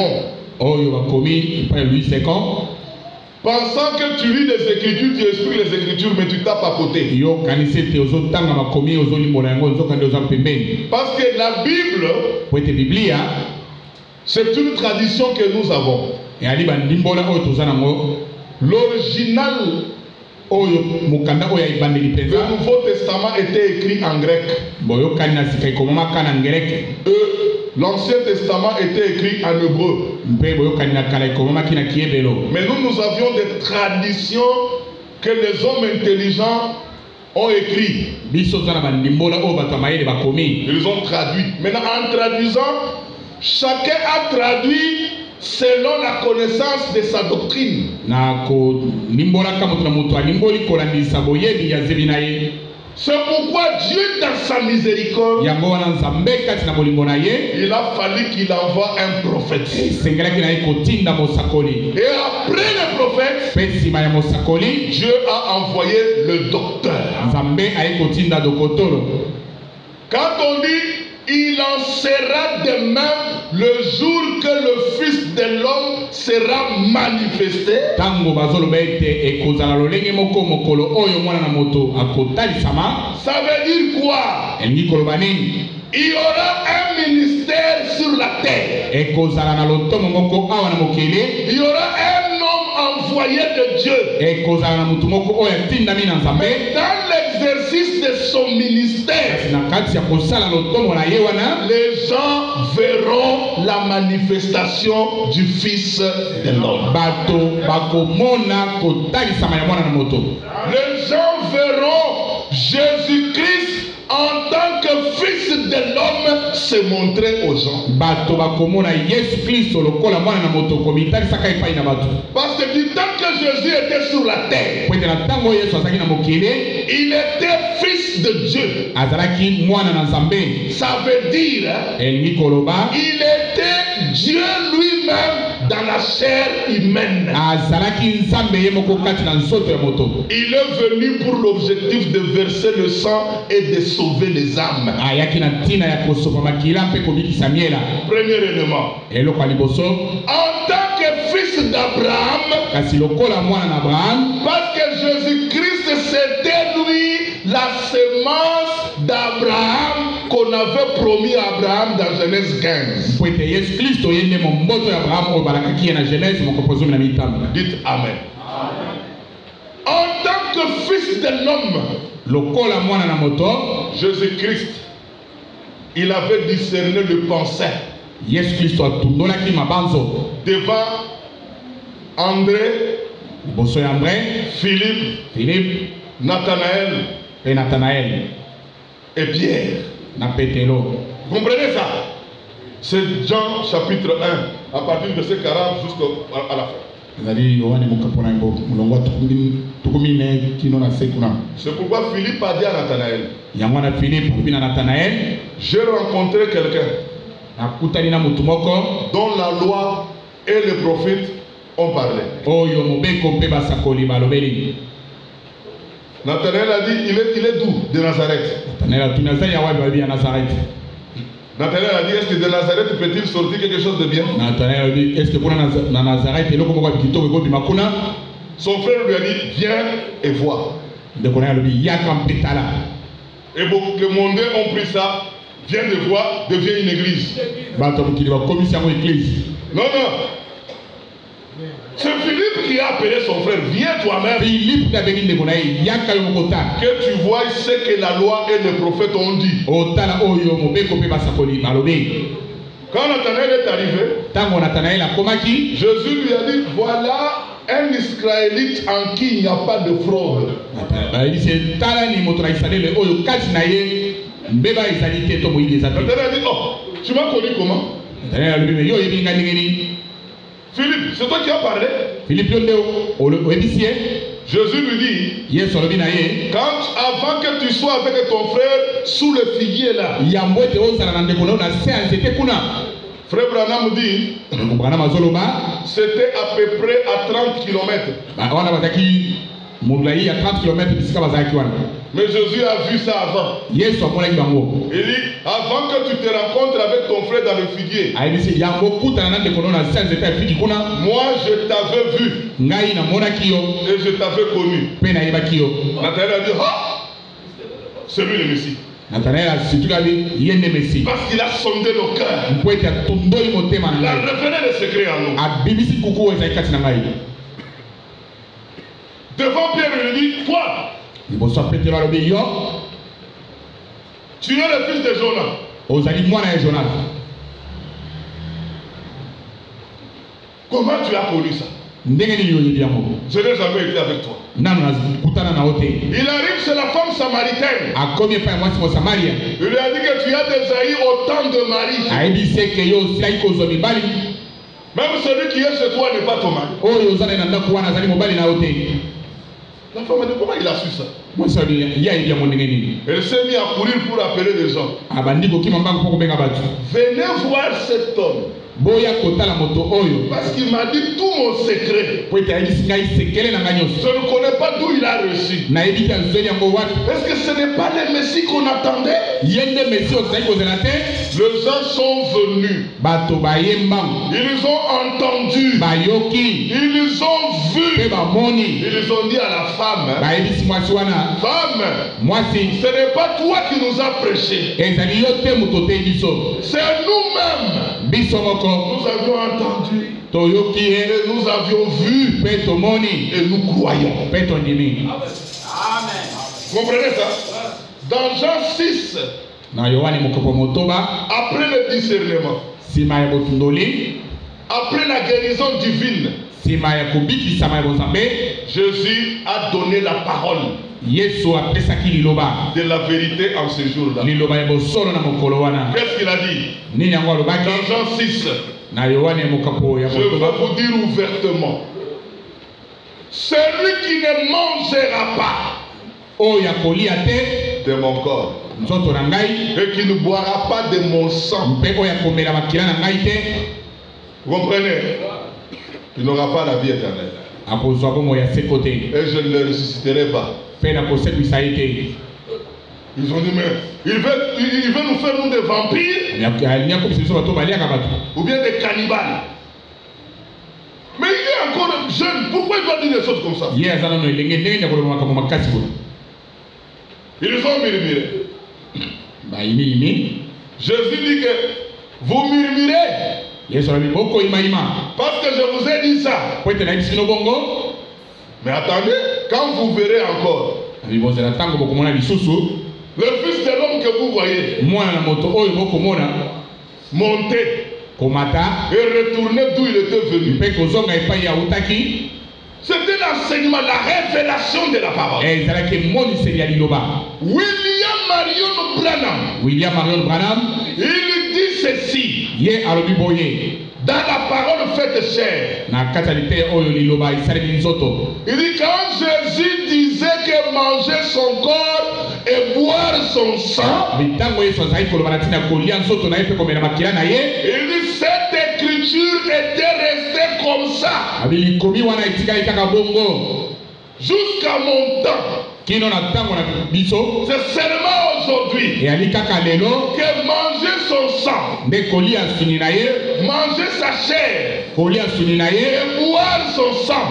Pensant que tu lis les Écritures, tu expliques les Écritures, mais tu tapes à côté. Parce que la Bible, c'est une tradition que nous avons. L'original, le Nouveau Testament était écrit en grec. L'Ancien Testament était écrit en hébreu. Mais nous avions des traditions que les hommes intelligents ont écrites. Ils ont traduit. Maintenant, en traduisant, chacun a traduit selon la connaissance de sa doctrine. C'est pourquoi Dieu, dans sa miséricorde, il a fallu qu'il envoie un prophète. Et après le prophète, Dieu a envoyé le docteur. Quand on dit il en sera de même le jour que le Fils de l'homme sera manifesté, ça veut dire quoi? Il y aura un ministère sur la terre. Il y aura un homme envoyé de Dieu. Mais dans l'exercice de son ministère, les gens verront la manifestation du Fils de l'homme. Les gens verront Jésus-Christ en tant que Fils de l'homme se montrer aux gens. Parce que du temps que Jésus était sur la terre, il était Fils de Dieu. Ça veut dire il était Dieu lui-même dans la chair humaine. Il est venu pour l'objectif de verser le sang et de sauver les âmes. Premier élément. En tant que fils d'Abraham, parce que Jésus-Christ c'était lui la semence d'Abraham qu'on avait promis à Abraham dans Genèse 15. Dites Amen. En tant que fils de l'homme, Jésus-Christ, il avait discerné le pensée devant André, Philippe, Nathanaël et Pierre. Vous comprenez ça? C'est Jean chapitre 1, à partir du verset 40 jusqu'à la fin. C'est pourquoi Philippe a dit à Nathanaël, j'ai rencontré quelqu'un dont la loi et les prophètes ont parlé. Nathanaël a dit, il est d'où? De Nazareth. Nathanaël a dit, est-ce que de Nazareth peut-il sortir quelque chose de bien? Nathanaël a dit, est-ce que pour Nazareth, son frère lui a dit, viens et vois. Et beaucoup de monde ont pris ça, viens de voir, devient une église. Non, non. C'est Philippe qui a appelé son frère. Viens toi-même. Que tu vois ce que la loi et les prophètes ont dit. Quand Nathanaël est arrivé, Jésus lui a dit, voilà un Israélite en qui il n'y a pas de fraude. Il dit tala ni moto na Israël oyo kati na ye mbeba ezali te to moyi ezali. Nathalie a dit oh, tu m'as connu comment? Nathalie a dit yo yebi ngani ngani. Philippe, c'est toi qui as parlé? Philippe yonde o ebisie. Jésus lui dit, yes olobi na ye. Quand avant que tu sois avec ton frère sous le figuier là. Yambo te ozala na ndeko na se anzete kuna. Frère Branham dit, c'était à peu près à 30 km. Il 30 km. Mais Jésus a vu ça avant. Il dit, avant que tu te rencontres avec ton frère dans le figuier, moi je t'avais vu et je t'avais connu. Nathalie a dit, ah, c'est lui le Messie. Parce qu'il a sondé nos cœurs. Il a révélé les secrets en nous. Devant Pierre, il lui dit, toi, tu es le fils de Jonas. Comment tu as connu ça? Je n'ai jamais été avec toi. Il arrive chez la femme samaritaine. Il lui a dit que tu as des aïeux autant de maris. Même celui qui est chez toi n'est pas ton mari. La femme a dit comment il a su ça? Elle s'est mise à courir pour appeler les gens. Venez voir cet homme. Parce qu'il m'a dit tout mon secret. Je ne connais pas d'où il a reçu. Est-ce que ce n'est pas le Messie qu'on attendait? Les gens sont venus. Ils ont entendu. Ils ont vu. Ils ont dit à la femme, femme, ce n'est pas toi qui nous as prêché. C'est nous-mêmes. Nous avions entendu. Et nous avions vu. Et nous croyons. Amen. Vous comprenez ça? Dans Jean 6, après le discernement, après la guérison divine, Jésus a donné la parole de la vérité en ce jour-là. Qu'est-ce qu'il a dit? Dans Jean 6, je vais vous dire ouvertement, celui qui ne mangera pas de mon corps et qui ne boira pas de mon sang, vous comprenez? Il n'aura pas la vie éternelle. Et je ne le ressusciterai pas. Ils ont dit, mais il veut nous faire nous des vampires ou bien des cannibales. Mais il est encore jeune. Pourquoi il doit dire des choses comme ça? Ils ont murmuré. Jésus dit que vous murmurez. Parce que je vous ai dit ça. Mais attendez, quand vous verrez encore le Fils de l'homme que vous voyez monter et retourner d'où il était venu. C'était l'enseignement, la révélation de la parole. William Marion Branham, il dit ceci. Dans la parole faite chair. Il dit quand Jésus disait que manger son corps et boire son sang, il dit cette écriture était restée comme ça jusqu'à mon temps. C'est seulement aujourd'hui que manger son sang, manger sa chair et boire son sang,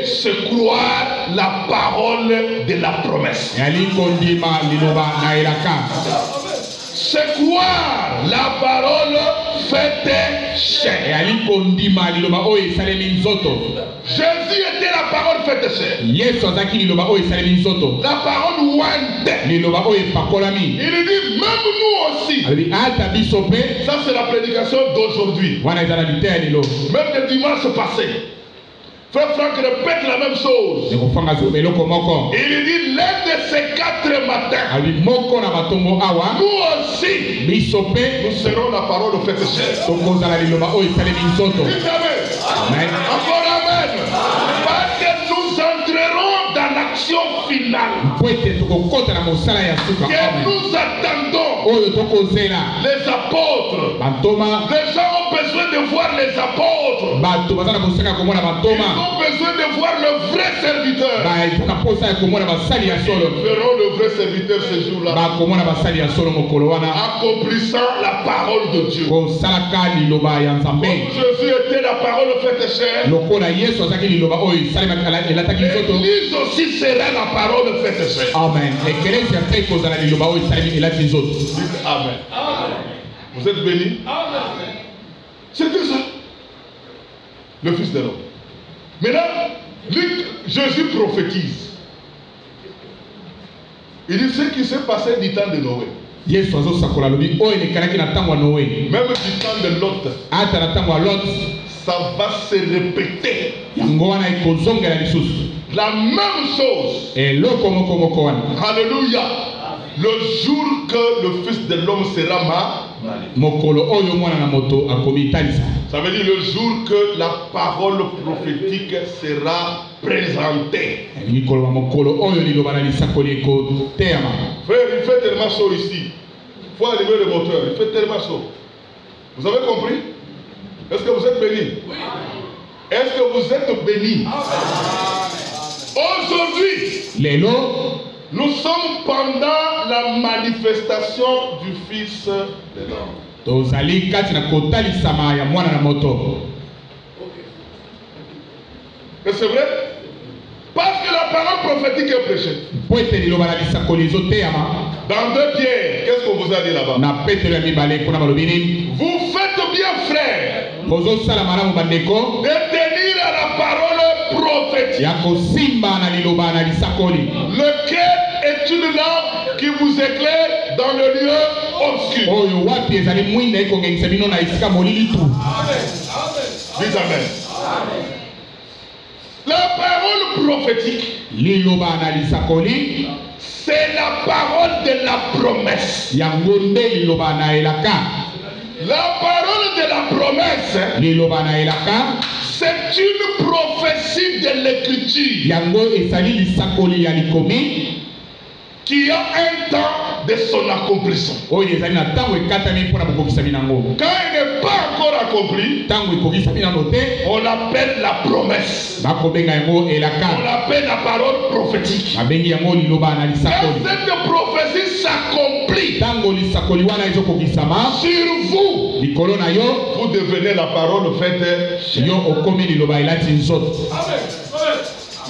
c'est croire la parole de la promesse. C'est croire la parole faite chair. Jésus était la parole faite chair. La parole ouante. Il dit même nous aussi. Ça c'est la prédication d'aujourd'hui. Même le dimanche passé. Frère Franck répète la même chose. Il dit l'un de ces 4 matins, nous aussi, nous serons la parole au fait chair. Amen. Encore amen. Parce que nous entrerons dans l'action finale. Que nous attendons les apôtres. Les gens ont besoin de voir les apôtres. Ils ont besoin de voir le vrai serviteur. Nous verrons le vrai serviteur ce jour-là, accomplissant la parole de Dieu. Comme Jésus était la parole faite chair, l'Église aussi sera la parole faite chair. Amen. Amen. Vous êtes bénis? C'était ça, le Fils de l'homme. Maintenant, Jésus prophétise. Il dit ce qui s'est passé du temps de Noé. Même du temps de Lot. Ça va se répéter. La même chose. Alléluia. Le jour que le Fils de l'homme sera ça veut dire le jour que la parole prophétique sera présentée. Frère, il fait tellement chaud ici. Il faut allumer le moteur. Il fait tellement chaud. Vous avez compris? Est-ce que vous êtes bénis? Oui. Est-ce que vous êtes bénis? Aujourd'hui, nous sommes pendant la manifestation du Fils de l'homme. Et c'est vrai? Parce que la parole prophétique est prêchée. Dans 2 Pierre, qu'est-ce qu'on vous a dit là-bas? Vous faites bien, frère, de tenir à la parole prophétique. Lequel est une lampe qui vous éclaire dans le lieu obscur. Dites amen. La parole prophétique, c'est la parole de la promesse. La parole de la promesse, c'est une prophétie de l'écriture qui a un temps de son accomplissement. Quand il n'est pas encore accompli, on l'appelle la promesse. On l'appelle la parole prophétique. Quand cette prophétie s'accomplit sur vous, vous devenez la parole faite.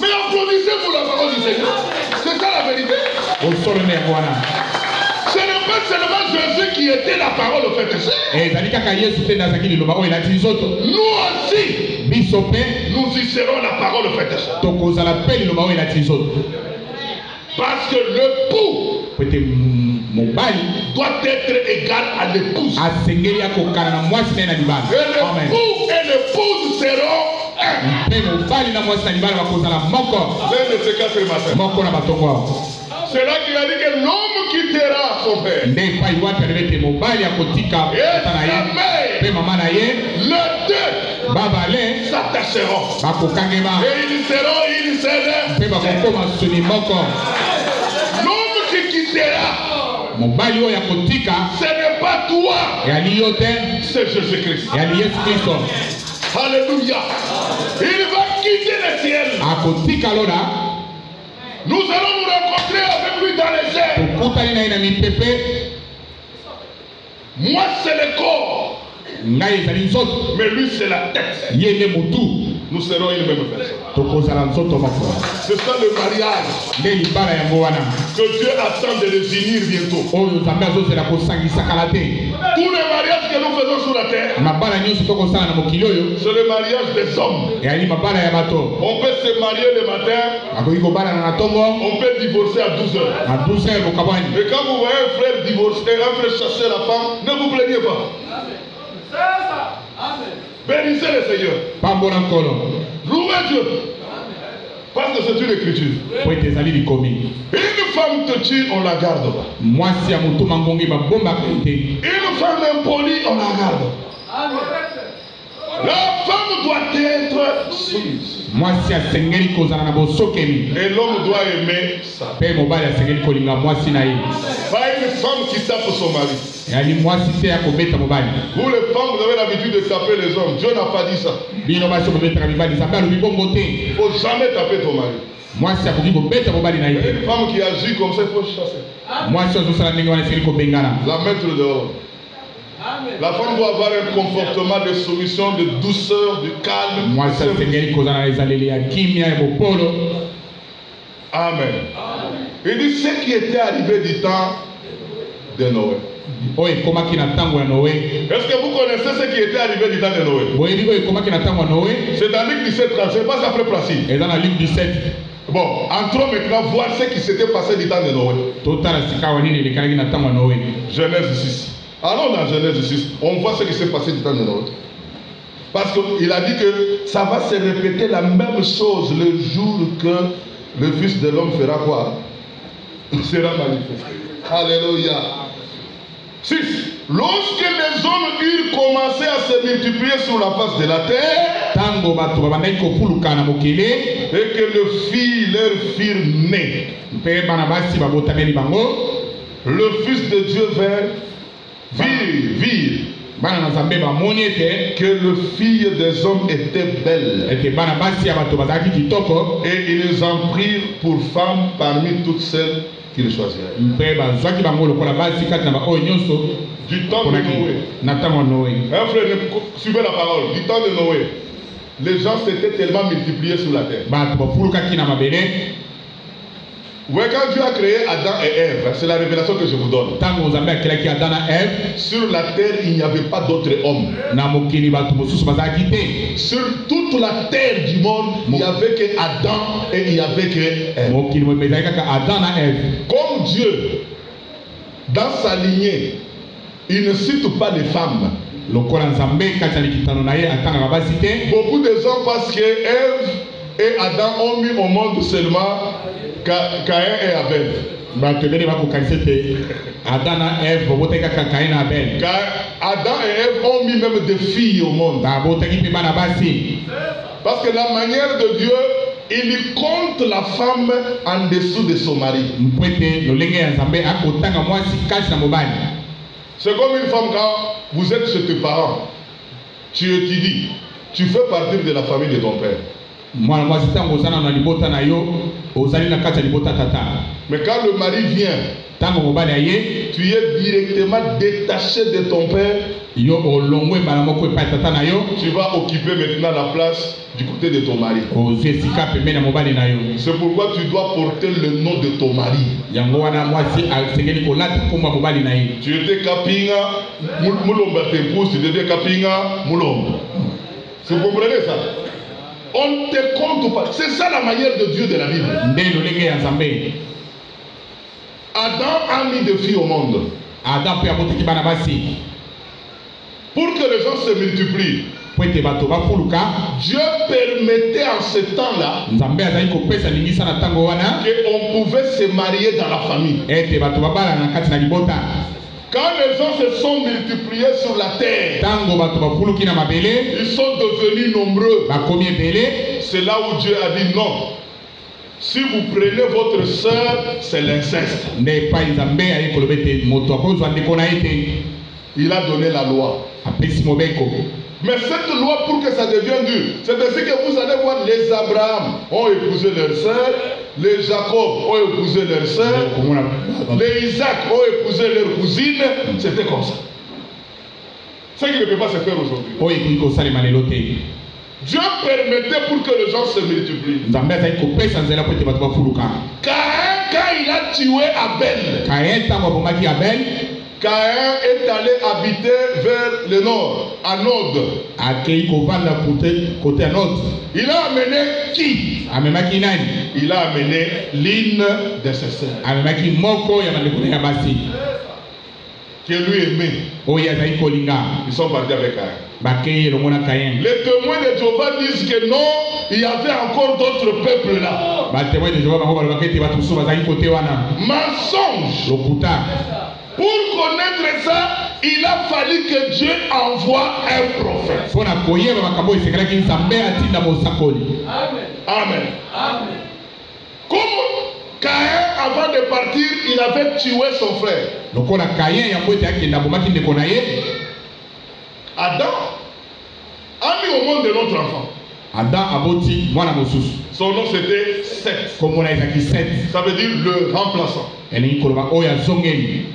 Mais applaudissez-vous la parole du Seigneur. C'est ça la vérité. Ce n'est pas seulement Jésus qui était la parole faite chair. Nous aussi, nous y serons la parole faite chair. Parce que l'époux doit être égal à l'épouse. Et l'époux et l'épouse seront un. C'est là qu'il a dit que l'homme quittera son père et sa mère. Les deux s'attacheront et ils seront une seule. L'homme qui quittera, ce n'est pas toi, c'est Jésus-Christ. Alléluia. Il va quitter le ciel. Nous allons nous rencontrer avec lui dans les airs. Moi c'est le corps, mais lui c'est la tête. Nous serons une même personne. C'est ça le mariage que Dieu attend de les unir bientôt. Tous les mariages que nous faisons sur la terre, c'est le mariage des hommes. On peut se marier le matin, on peut divorcer à 12h. Et quand vous voyez un frère divorcer, un frère chasser la femme, ne vous plaignez pas. Bénissez le Seigneur. Louez Dieu. Parce que c'est une écriture. Une femme te tue, on la garde pas. Une femme impolie, on la garde. La femme doit être soumise. Et l'homme doit aimer ça. Pas une femme qui tape son mari. Vous les femmes, vous avez l'habitude de taper les hommes. Dieu n'a pas dit ça. Il ne faut jamais taper ton mari. Une femme qui agit comme ça, il faut chasser. La mettre dehors. La femme doit avoir un comportement de soumission, de douceur, de calme. Amen. Il dit ce qui était arrivé du temps de Noé. Est-ce que vous connaissez ce qui était arrivé du temps de Noé? C'est dans Luc 17, c'est pas après Placide. Et dans la Luc 17. Bon, entrons maintenant voir ce qui s'était passé du temps de Noé. Genèse 6. Allons dans Genèse 6. On voit ce qui s'est passé du temps de Noé. Parce qu'il a dit que ça va se répéter la même chose le jour que le Fils de l'homme fera quoi? Il sera manifesté. Alléluia. 6. Lorsque les hommes eurent commencé à se multiplier sur la face de la terre, et que les filles leur firent nées, le Fils de Dieu vit que les filles des hommes étaient belles, et ils en prirent pour femmes parmi toutes celles qu'ils choisiraient. Du temps de Noé. Un frère, suivez la parole. Du temps de Noé, les gens s'étaient tellement multipliés sur la terre. Ouais, quand Dieu a créé Adam et Ève, c'est la révélation que je vous donne. Sur la terre, il n'y avait pas d'autres hommes. Sur toute la terre du monde, il n'y avait que Adam et il n'y avait que Ève. Comme Dieu, dans sa lignée, il ne cite pas les femmes. Beaucoup de gens pensent que Ève et Adam ont mis au monde seulement Caïn et Abel. Adam et Ève ont mis même des filles au monde. Parce que la manière de Dieu, il compte la femme en dessous de son mari. C'est comme une femme quand vous êtes chez tes parents, tu étudies, tu fais partie de la famille de ton père. Mais quand le mari vient, tu es directement détaché de ton père. Tu vas occuper maintenant la place du côté de ton mari. C'est pourquoi tu dois porter le nom de ton mari. Tu étais Kapinga, Moulomba t'épouse, tu deviens Kapinga, Moulomba. Vous comprenez ça? On ne te compte pas. C'est ça la manière de Dieu de la Bible. Adam a mis des filles au monde. Pour que les gens se multiplient. Dieu permettait en ce temps-là qu'on pouvait se marier dans la famille. Quand les gens se sont multipliés sur la terre, ils sont devenus nombreux. C'est là où Dieu a dit non. Si vous prenez votre soeur, c'est l'inceste. Il a donné la loi. Mais cette loi, pour que ça devienne dur, c'est ainsi que vous allez voir les Abraham ont épousé leur sœur, les Jacob ont épousé leur sœur, les Isaac ont épousé leur cousine. C'était comme ça. Ce qui ne peut pas se faire aujourd'hui. Dieu permettait pour que les gens se multiplient. Caïn, quand il a tué Abel, Caïn est allé habiter vers le nord, à Nod. Il a amené qui? Il a amené l'une de ses sœurs. Qui lui aimait. Ils sont partis avec Caïn. bakeye le mona Caïn. Les témoins de Jéhovah disent que non, il y avait encore d'autres peuples là. Ba témoins de Jéhovah bango bakete ba tusu bazali côté wana. Mensonge. Lokuta. Pour connaître ça, il a fallu que Dieu envoie un prophète. Pona koyeba makambo esekelaki Nzambe atinda mosakoli. Amen. Amen. Amen. Comme Caïn, avant de partir, il avait tué son frère. Donc on a Caïn ya mbote akenda bomaki ndeko na ye. Adam a mis au monde de notre enfant. Adam aboti mwana mosusu. Son nom c'était Seth. Comme on a Isaki Seth. Ça veut dire le remplaçant. Elingi koloba oya zongeli.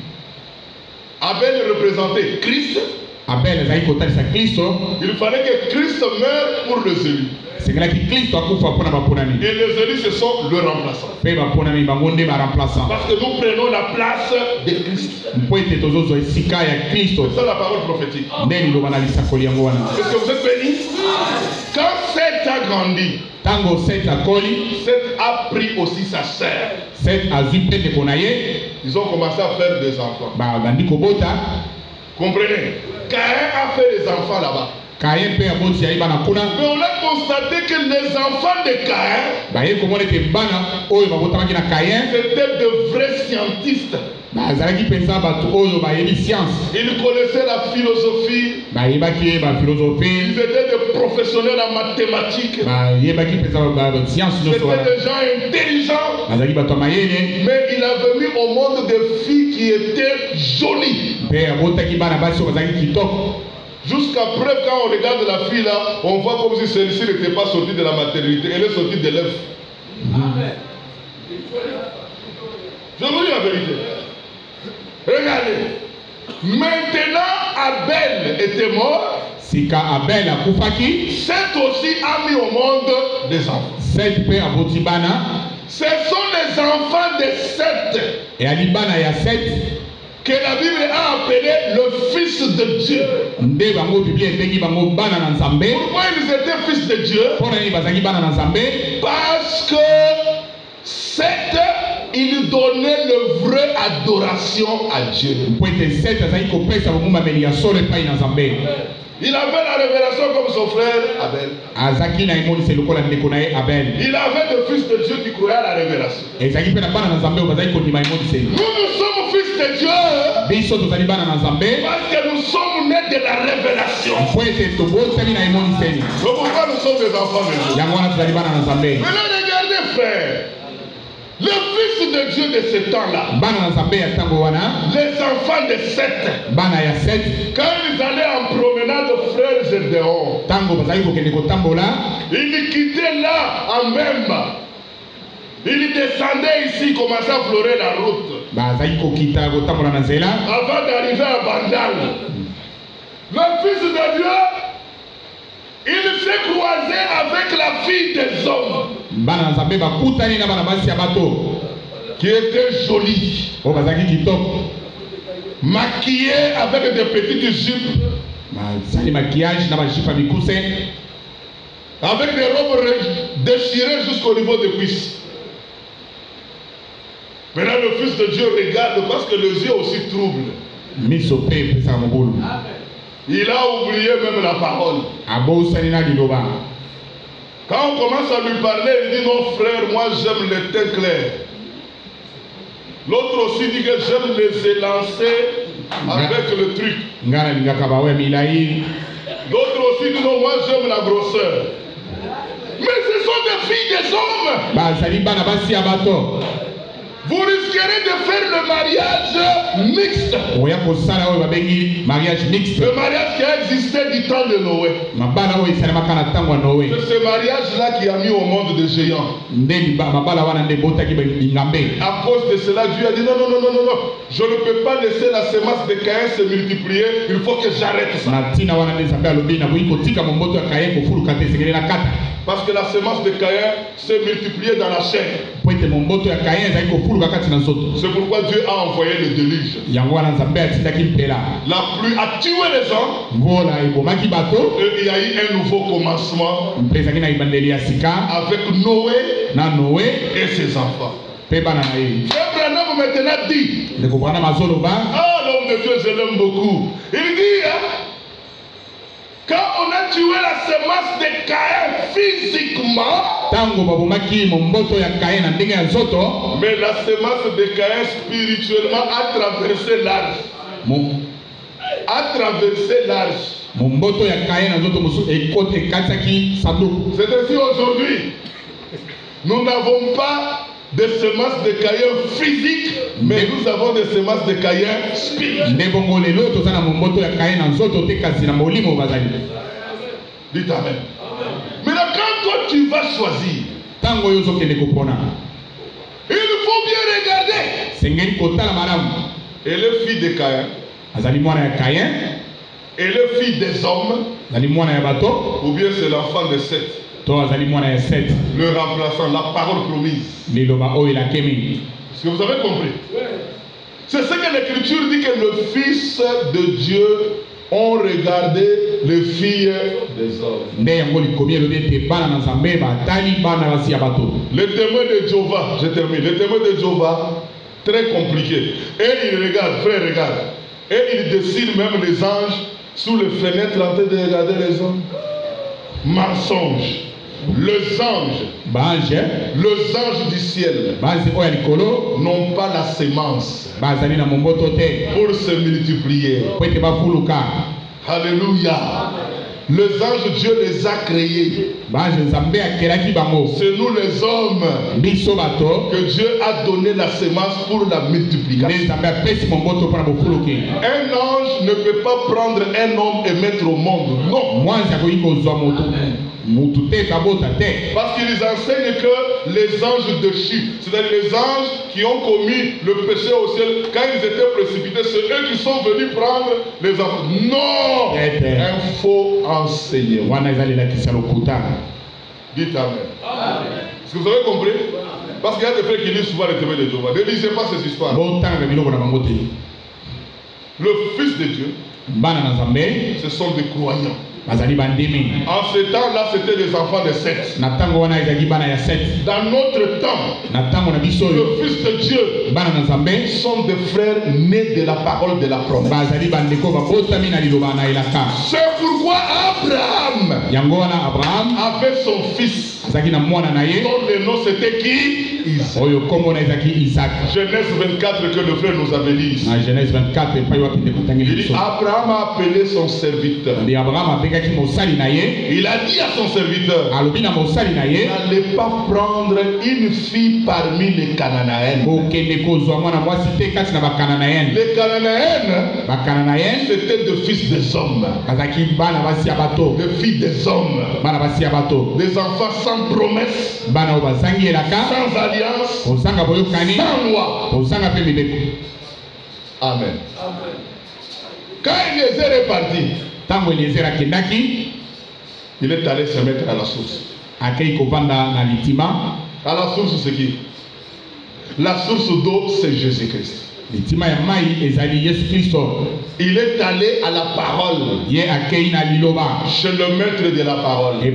Abel représentait Christ. Abel ezali kotalisa Kristo. Il fallait que Christ meure pour les élus. C'est que Christ a kufa pona baponani. Et les élus ce sont le remplaçant. Pe baponani bangonde ba remplaçant. Parce que nous prenons la place de Christ. Mpoete tozozo esika ya Kristo. C'est ça la parole prophétique. Ndeni lo bana lisakoli yango wana. Est-ce que vous êtes bénis? Quand Seth a grandi, tango Seth akoli, Seth a pris aussi sa sœur. Seth azui pe ndeko na ye. Ils ont commencé à faire des enfants. Ba bandi kobota. Comprenez? Caïn a fait des enfants là-bas. Caïn pe aboti ya ibana kuna. Mais on a constaté que les enfants de Caïn, ba ye komone te bana oyo babotamaki na Caïn, c'était de vrais scientistes. Ba zalaki pensa batu oyo ba yebi science. Ils connaissaient la philosophie. Ba yebaki ba philosophie. Ils étaient des professionnels en mathématiques. Ba yebaki pensa ba science no so. C'était des gens intelligents. Ba zalaki batu mayele. Mais il avait mis au monde des filles qui étaient jolies. Pe abotaki bana basi ba zalaki kitoko. Jusqu'à preuve, quand on regarde la fille là, on voit comme si celle-ci n'était pas sortie de la maternité. Elle est sortie de l'œuf. Amen. Je vous dis la vérité. Regardez. Maintenant, Abel était mort. Sika Abel a kufaki. Seth aussi a mis au monde des enfants. Seth pe aboti bana. Ce sont les enfants de Seth. Et alibana ya Seth. Que la Bible a appelé le fils de Dieu. Pourquoi ils étaient fils de Dieu? Parce que Seth, il donnait le vrai adoration à Dieu. Il avait la révélation comme son frère Abel. Il avait le fils de Dieu qui croyait à la révélation. Nous sommes fils de Dieu parce que nous sommes nés de la révélation. C'est pourquoi nous sommes des enfants de Dieu. Maintenant regardez frère. Le fils de Dieu de ce temps-là, les enfants de Seth, quand ils allaient en promenade de frères Gédéon, ils quittaient là en même. Ils descendaient ici, commençaient à fleurer la route. Avant d'arriver à Bandal, le fils de Dieu, il s'est croisé avec la fille des hommes. Qui était jolie. Maquillée avec des petites jupes. Avec des robes déchirées jusqu'au niveau des cuisses. Maintenant le fils de Dieu regarde parce que les yeux aussi troublent. Il a oublié même la parole. Quand on commence à lui parler, il dit non frère, moi j'aime les teint clairs. L'autre aussi dit que j'aime les élancer avec le truc. D'autres aussi disent non, moi j'aime la grosseur. Mais ce sont des filles des hommes. Vous risquerez de faire le mariage mixte. Le mariage qui a existé du temps de Noé. C'est ce mariage-là qui a mis au monde des géants. À cause de cela, Dieu a dit non, non, non, non, non, non. Je ne peux pas laisser la semence de Caïn se multiplier. Il faut que j'arrête ça. Parce que la semence de Caïn s'est multipliée dans la chair. C'est pourquoi Dieu a envoyé le déluge. La pluie a tué les gens. Et il y a eu un nouveau commencement avec Noé et ses enfants. Frère Branham maintenant dit, ah l'homme de Dieu, je l'aime beaucoup. Il dit Quand on a tué la semence de Caïn physiquement, mais la semence de Caïn spirituellement a traversé l'âge. A traversé l'âge. C'est ainsi aujourd'hui. Nous n'avons pas de semences de Caïn physique, mais nous avons des semences de Caïn spirituelles. Dites Amen. Maintenant, quand toi tu vas choisir, il faut bien regarder. Et le fils de Caïn, et le fils des hommes, ou bien c'est l'enfant de Seth, le remplaçant, la parole promise. Est-ce que vous avez compris? C'est ce que l'Écriture dit, que le Fils de Dieu ont regardé les filles des hommes. Les témoins de Jéhovah, je termine, les témoins de Jéhovah, très compliqué. Et ils regardent, frère, regarde. Et ils dessinent même les anges sous les fenêtres en train de regarder les hommes. Mensonge. Les anges du ciel n'ont pas la sémence pour se multiplier. Alléluia. Les anges, Dieu les a créés. C'est nous les hommes que Dieu a donné la sémence pour la multiplication. Un ange ne peut pas prendre un homme et mettre au monde. Non. Parce qu'ils enseignent que les anges déchus, c'est-à-dire les anges qui ont commis le péché au ciel, quand ils étaient précipités, c'est eux qui sont venus prendre les enfants. Non! Un faux enseignement. Dites Amen. Est-ce que vous avez compris? Parce qu'il y a des frères qui lisent souvent les témoins de Jéhovah. Ne lisez pas ces histoires. Le Fils de Dieu, ce sont des croyants. En ce temps-là, c'était les enfants de Seth. Dans notre temps, le Fils de Dieu sont des frères nés de la parole de la promesse. C'est pourquoi Abraham avait son fils. Dont le nom c'était qui? Isaac. Genèse 24 que le frère nous avait dit. Il dit Abraham a appelé son serviteur. Il a dit à son serviteur, n'allez pas prendre une fille parmi les Cananéennes. Les Cananéennes, c'était des fils des hommes. Des filles des hommes. Des enfants sans promesse, sans alliance, sans loi. Amen. Quand Eliezer est parti, il est allé se mettre à la source. À la source, c'est qui? La source d'eau, c'est Jésus-Christ. Il est allé à la parole, chez le maître de la parole. Il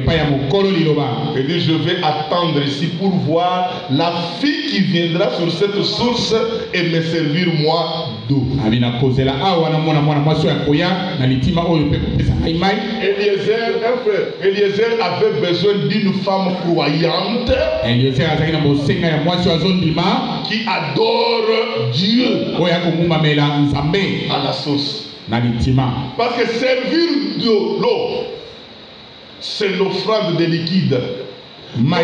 dit, je vais attendre ici pour voir la fille qui viendra sur cette source et me servir moi d'eau. Eliezer, avait besoin d'une femme croyante qui adore Dieu à la source. Parce que servir de l'eau, c'est l'offrande de liquide. Dans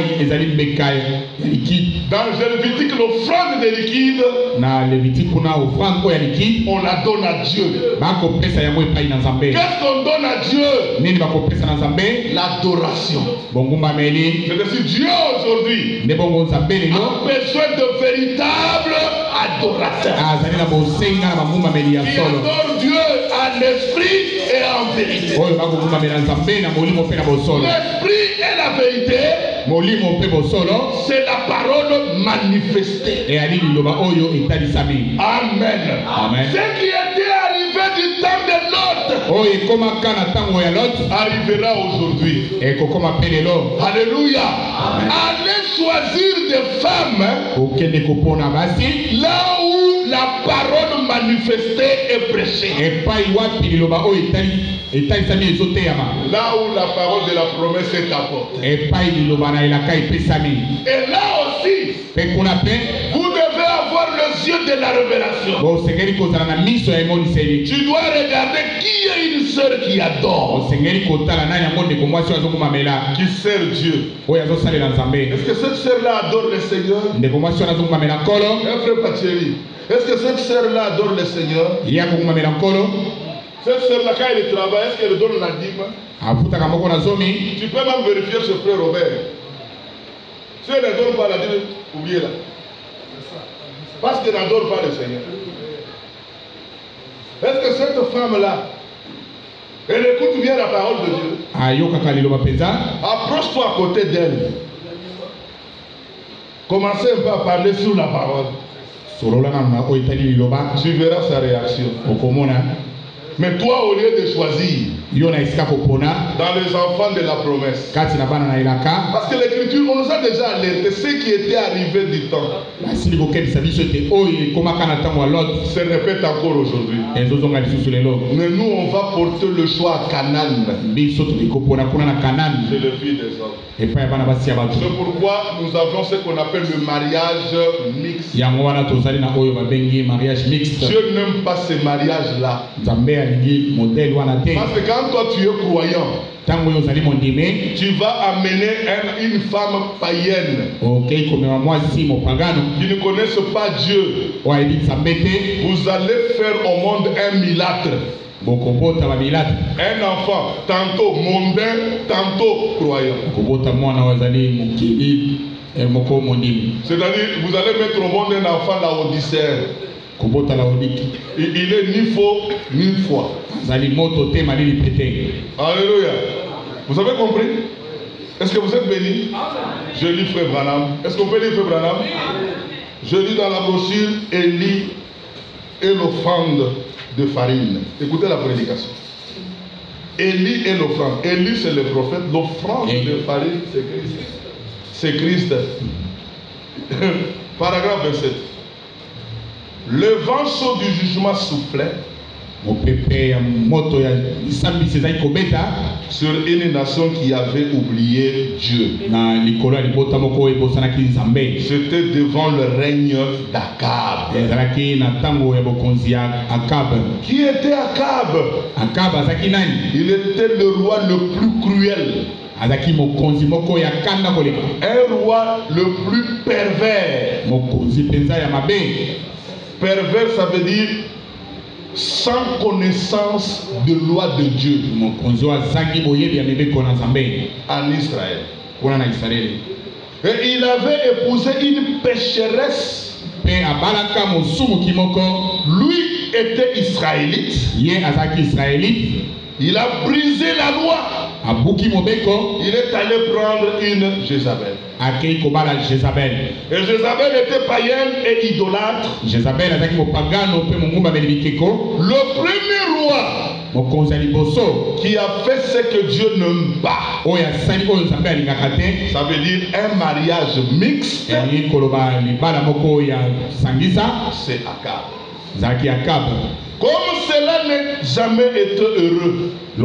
Lévitique, l'offrande de liquide, on la donne à Dieu. Qu'est-ce qu'on donne à Dieu? L'adoration. C'est-à-dire Dieu aujourd'hui a besoin de véritables adorateurs qui adorent Dieu en esprit et en vérité. L'esprit et la vérité, c'est la parole manifestée. Amen. Ce qui était arrivé du temps de Lot arrivera aujourd'hui. Alléluia. Allez choisir des femmes là où la parole manifestée et prêchée. Là où la parole de la promesse est apportée. Et là aussi, vous devez avoir les yeux de la révélation. Tu dois regarder qui est une sœur qui adore, qui sert Dieu. Est-ce que cette sœur-là adore le Seigneur? Frère Pacheri, est-ce que cette sœur-là adore le Seigneur? Cette sœur-là, quand elle travaille, est-ce qu'elle donne la dîme? Tu peux même vérifier ce frère Robert. Si elle ne donne pas la dîme, oubliez-la. Parce qu'elle n'adore pas le Seigneur. Est-ce que cette femme-là, elle écoute bien la parole de Dieu? Approche-toi à côté d'elle. Commencez un peu à parler sur la parole. Tu verras sa réaction. Mais toi, au lieu de choisir dans les enfants de la promesse, parce que l'écriture, on nous a déjà alerté ce qui était arrivé du temps se répète encore aujourd'hui. Mais nous, on va porter le choix à Canaan. C'est le fils des hommes. C'est pourquoi nous avons ce qu'on appelle le mariage mixte. Dieu n'aime pas ce mariage-là. Parce que quand toi tu es croyant, tu vas amener une femme païenne qui ne connaisse pas Dieu. Vous allez faire au monde un milâtre. Un enfant, tantôt mondain, tantôt croyant. C'est-à-dire, vous allez mettre au monde un enfant laodicéen. Il est ni faux, ni foi. Alléluia. Vous avez compris? Est-ce que vous êtes bénis? Je lis Frère Branham. Est-ce qu'on peut lire Frère Branham? Je lis dans la brochure Élie et l'offrande de farine. Écoutez la prédication. Élie et l'offrande. Élie c'est le prophète. L'offrande de farine c'est Christ. C'est Christ. Paragraphe 27. Le vent chaud du jugement soufflait sur une nation qui avait oublié Dieu. C'était devant le règne d'Akab. Qui était Akab? Il était le roi le plus cruel. Un roi le plus pervers. Pervers, ça veut dire sans connaissance de loi de Dieu en Israël. Et il avait épousé une pécheresse. Lui était israélite. Il a brisé la loi. Il est allé prendre une Jézabel. Et Jézabel était païenne et idolâtre. Le premier roi qui a fait ce que Dieu n'aime pas, ça veut dire un mariage mixte, c'est Akab. Comme cela n'a jamais été heureux, il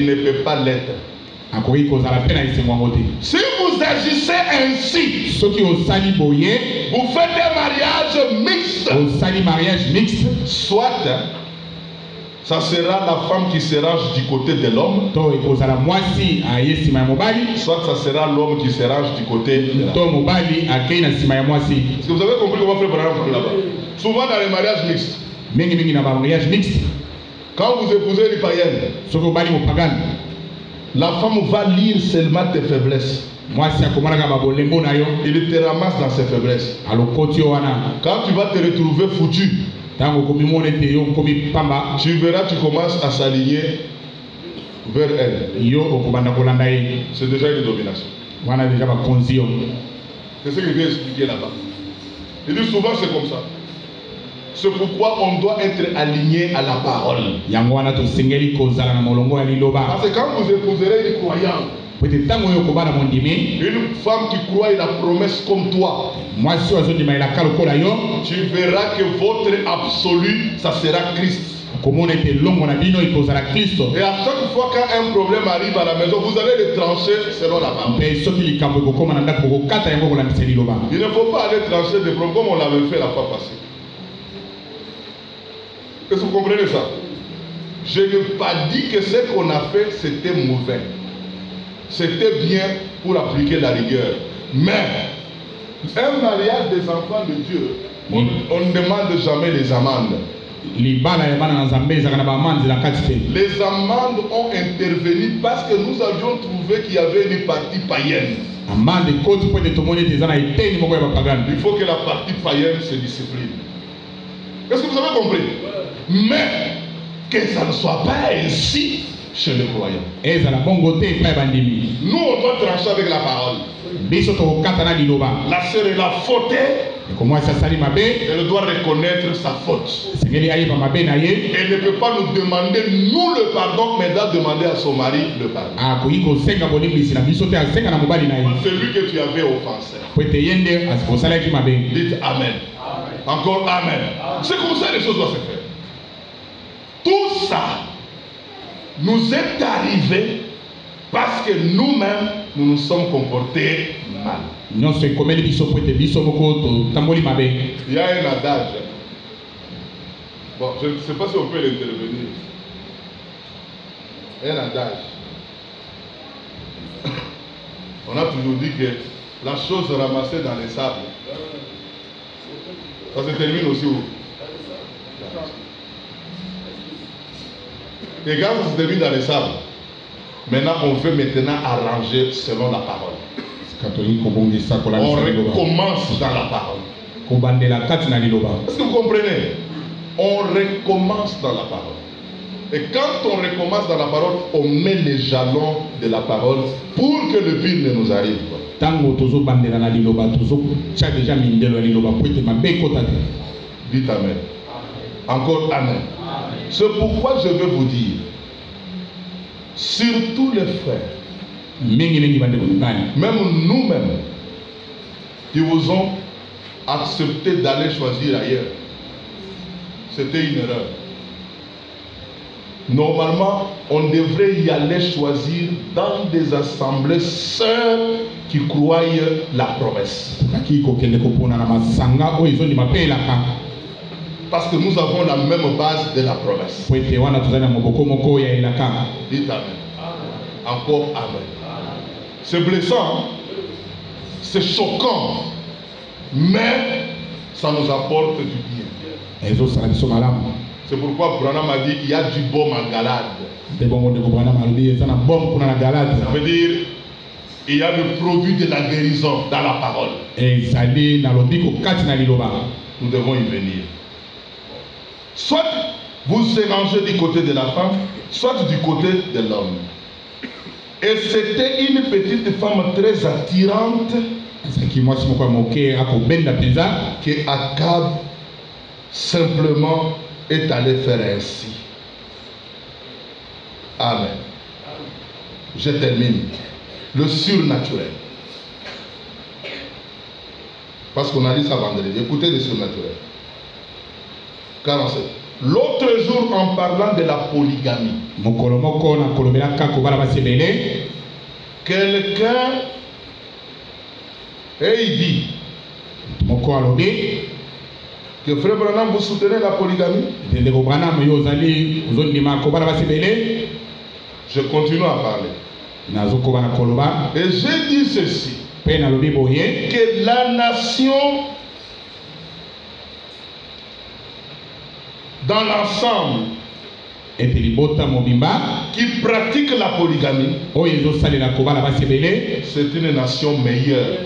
ne peut pas l'être. Si vous agissez ainsi, vous faites un mariage mixte, soit ça sera la femme qui se range du côté de l'homme, soit ça sera l'homme qui se range du côté de la femme. Est-ce que vous avez compris comment faire là-bas? Souvent dans les mariages mixtes, quand vous épousez une païenne, la femme va lire seulement tes faiblesses. Il te ramasse dans ses faiblesses. Quand tu vas te retrouver foutu, tu verras, tu commences à s'aligner vers elle. C'est déjà une domination. C'est ce que je vais expliquer là-bas. Il dit souvent c'est comme ça. C'est pourquoi on doit être aligné à la parole. Parce que quand vous épouserez une croyante, Une femme qui croit à la promesse comme toi, tu verras que votre absolu, ça sera Christ. Et à chaque fois qu'un problème arrive à la maison, vous allez le trancher selon la parole. Il ne faut pas aller trancher des problèmes comme on l'avait fait la fois passée. Est-ce que vous comprenez ça? Je n'ai pas dit que ce qu'on a fait c'était mauvais. C'était bien pour appliquer la rigueur. Mais un mariage des enfants de Dieu, on ne demande jamais les amendes. Les amendes ont intervenu parce que nous avions trouvé qu'il y avait une partie païenne. Il faut que la partie païenne se discipline. Est-ce que vous avez compris? Mais que ça ne soit pas ainsi chez les croyants. Nous, on doit trancher avec la parole. La sœur, elle a fauté. Elle doit reconnaître sa faute. Elle ne peut pas nous demander, nous, le pardon, mais doit demander à son mari le pardon. Celui que tu avais offensé. Dites Amen. Encore Amen. C'est comme ça que les choses doivent se faire. Tout ça nous est arrivé parce que nous-mêmes, nous nous sommes comportés mal. Il y a un adage. Bon, je ne sais pas si on peut l'intervenir. Un adage. On a toujours dit que la chose ramassée dans les sables, ça se termine aussi où? Et quand ça se termine dans les sables, maintenant on veut arranger selon la parole. On recommence dans la parole. Est-ce que vous comprenez? On recommence dans la parole. Et quand on recommence dans la parole, on met les jalons de la parole pour que le pire ne nous arrive pas. Dites Amen. Encore Amen. C'est pourquoi je veux vous dire, surtout les frères, même nous-mêmes, qui vous ont accepté d'aller choisir ailleurs, c'était une erreur. Normalement, on devrait y aller choisir dans des assemblées seules qui croient la promesse. Parce que nous avons la même base de la promesse. Dites Amen. Encore Amen. C'est blessant, c'est choquant, mais ça nous apporte du bien. C'est pourquoi Branham a dit qu'il y a du baume en Galade. Ça veut dire il y a le produit de la guérison dans la parole. Nous devons y venir. Soit vous érangez du côté de la femme, soit du côté de l'homme. Et c'était une petite femme très attirante que Akab simplement est allé faire ainsi. Amen. Je termine. Le surnaturel. Parce qu'on a dit ça vendredi. Écoutez le surnaturel. 47. L'autre jour, en parlant de la polygamie, quelqu'un, et il dit que Frère Branham, vous soutenez la polygamie? Je continue à parler. Et j'ai dit ceci, que la nation dans l'ensemble qui pratique la polygamie, c'est une nation meilleure.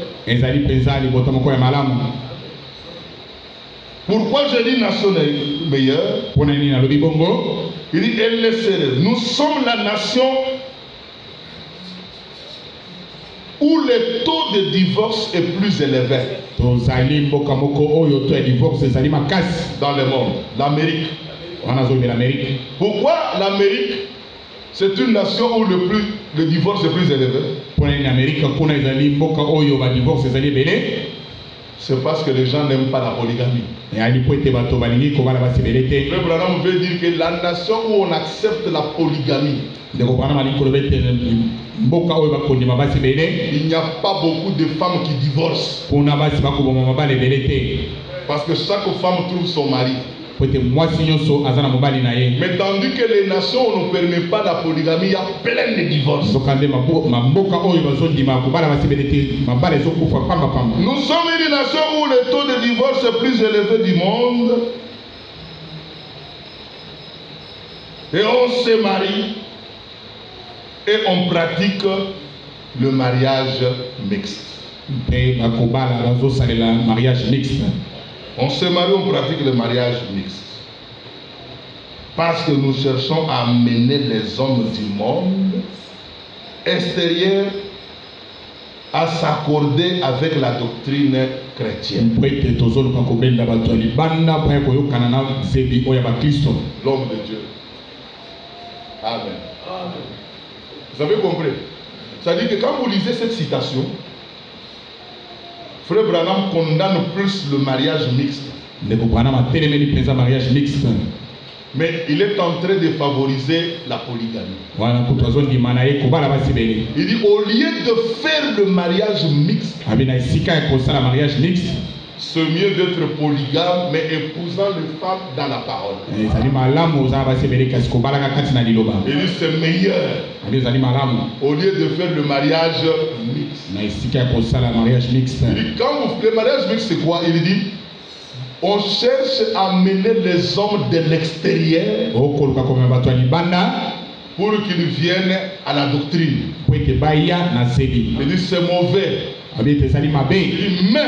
Pourquoi je dis nation meilleure? Il dit, nous sommes la nation où le taux de divorce est plus élevé dans le monde. L'Amérique. Pourquoi l'Amérique, c'est une nation où le divorce est plus élevé? C'est parce que les gens n'aiment pas la polygamie. Frère Branham veut dire que la nation où on accepte la polygamie, il n'y a pas beaucoup de femmes qui divorcent. Parce que chaque femme trouve son mari. Mais tandis que les nations ne permettent pas la polygamie, il y a plein de divorces. Nous sommes une nation où le taux de divorce est plus élevé du monde. Et on se marie et on pratique le mariage mixte. On se marie, on pratique le mariage mixte. Parce que nous cherchons à amener les hommes du monde extérieur à s'accorder avec la doctrine chrétienne. L'homme de Dieu. Amen. Vous avez compris? C'est-à-dire que quand vous lisez cette citation, Frère Branham condamne plus le mariage mixte. Mais il est en train de favoriser la polygamie. Il dit au lieu de faire le mariage mixte, c'est mieux d'être polygame mais épousant les femmes dans la parole. Il dit c'est meilleur au lieu de faire le mariage mixte. Il dit quand le mariage mixte c'est quoi? Il dit on cherche à mener les hommes de l'extérieur pour qu'ils viennent à la doctrine. Il dit c'est mauvais. Il dit mais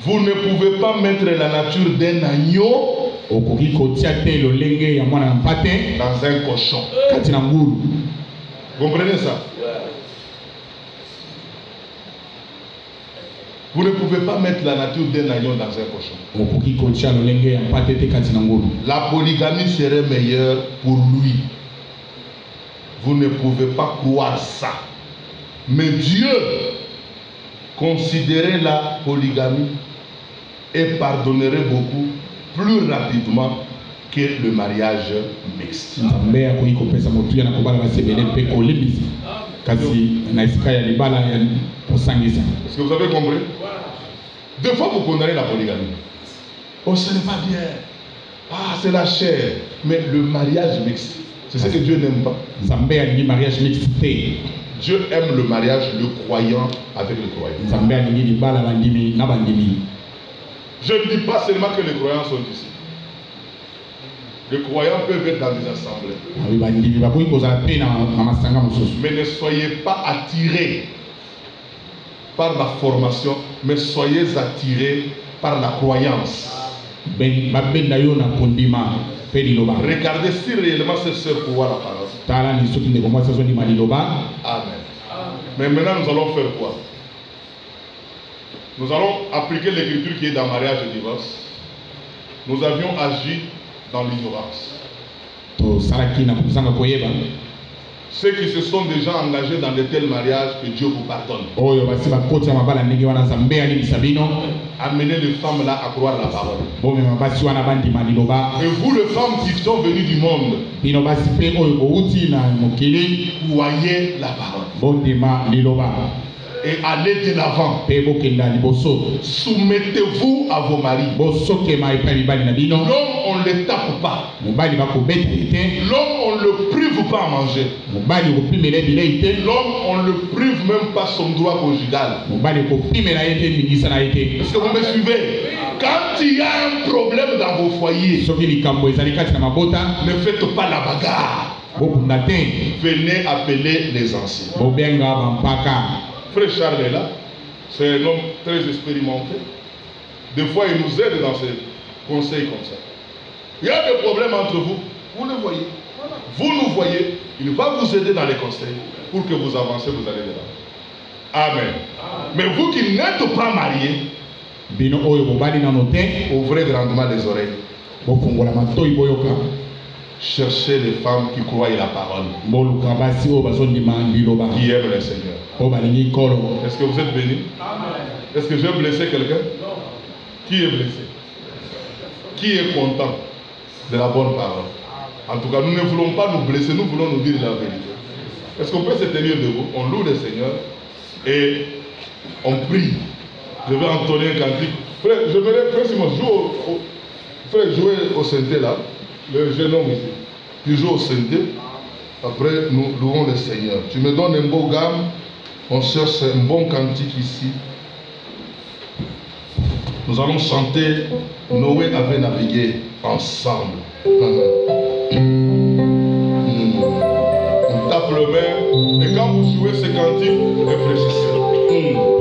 vous ne pouvez pas mettre la nature d'un agneau dans un cochon. Vous comprenez ça? Vous ne pouvez pas mettre la nature d'un agneau dans un cochon. La polygamie serait meilleure pour lui. Vous ne pouvez pas croire ça. Mais Dieu considérait la polygamie et pardonnerait beaucoup plus rapidement que le mariage mixte. Est-ce que vous avez compris? Deux fois vous condamnez la polygamie. Oh, ce n'est pas bien. Ah, c'est la chair. Mais le mariage mixte, c'est ce que Dieu n'aime pas. Dieu aime le mariage, le croyant avec le croyant. Je ne dis pas seulement que les croyants sont ici. Les croyants peuvent être dans des assemblées. Mais ne soyez pas attirés par la formation, mais soyez attirés par la croyance. Regardez si réellement cette sœur pour voir la parole. Amen. Mais maintenant nous allons faire quoi? Nous allons appliquer l'écriture qui est dans mariage et divorce. Nous avions agi dans l'ignorance. Ceux qui se sont déjà engagés dans de tels mariages, que Dieu vous pardonne. Amenez les femmes là à croire la parole. Et vous les femmes qui sont venues du monde, croyez la parole. Et allez de l'avant. Soumettez-vous à vos maris. L'homme, on ne le tape pas. L'homme, on ne le prive pas à manger. L'homme, on ne le prive même pas son droit conjugal. Est-ce que vous me suivez? Quand il y a un problème dans vos foyers, ne faites pas la bagarre. Venez appeler les anciens. Frère Charles est là, c'est un homme très expérimenté. Des fois, il nous aide dans ses conseils comme ça. Il y a des problèmes entre vous, vous le voyez. Vous nous voyez, il va vous aider dans les conseils pour que vous avancez, vous allez de là. Amen. Mais vous qui n'êtes pas mariés, ouvrez grandement les oreilles. cherchez les femmes qui croient la parole, qui aiment le Seigneur. Est-ce que vous êtes bénis? Est-ce que j'ai blessé quelqu'un? Qui est blessé? Qui est content de la bonne parole? En tout cas, nous ne voulons pas nous blesser, nous voulons nous dire la vérité. Est-ce qu'on peut se tenir debout? On loue le Seigneur et on prie. Je vais entonner un cantique. Frère, je vais frère Simon, jouer au synthé là, le jeune homme ici. Tu joues au synthé, après nous louons le Seigneur. Tu me donnes un beau gamme, on cherche un bon cantique ici. Nous allons chanter Noé avait navigué ensemble. On tape le main et quand vous jouez ce cantique, réfléchissez.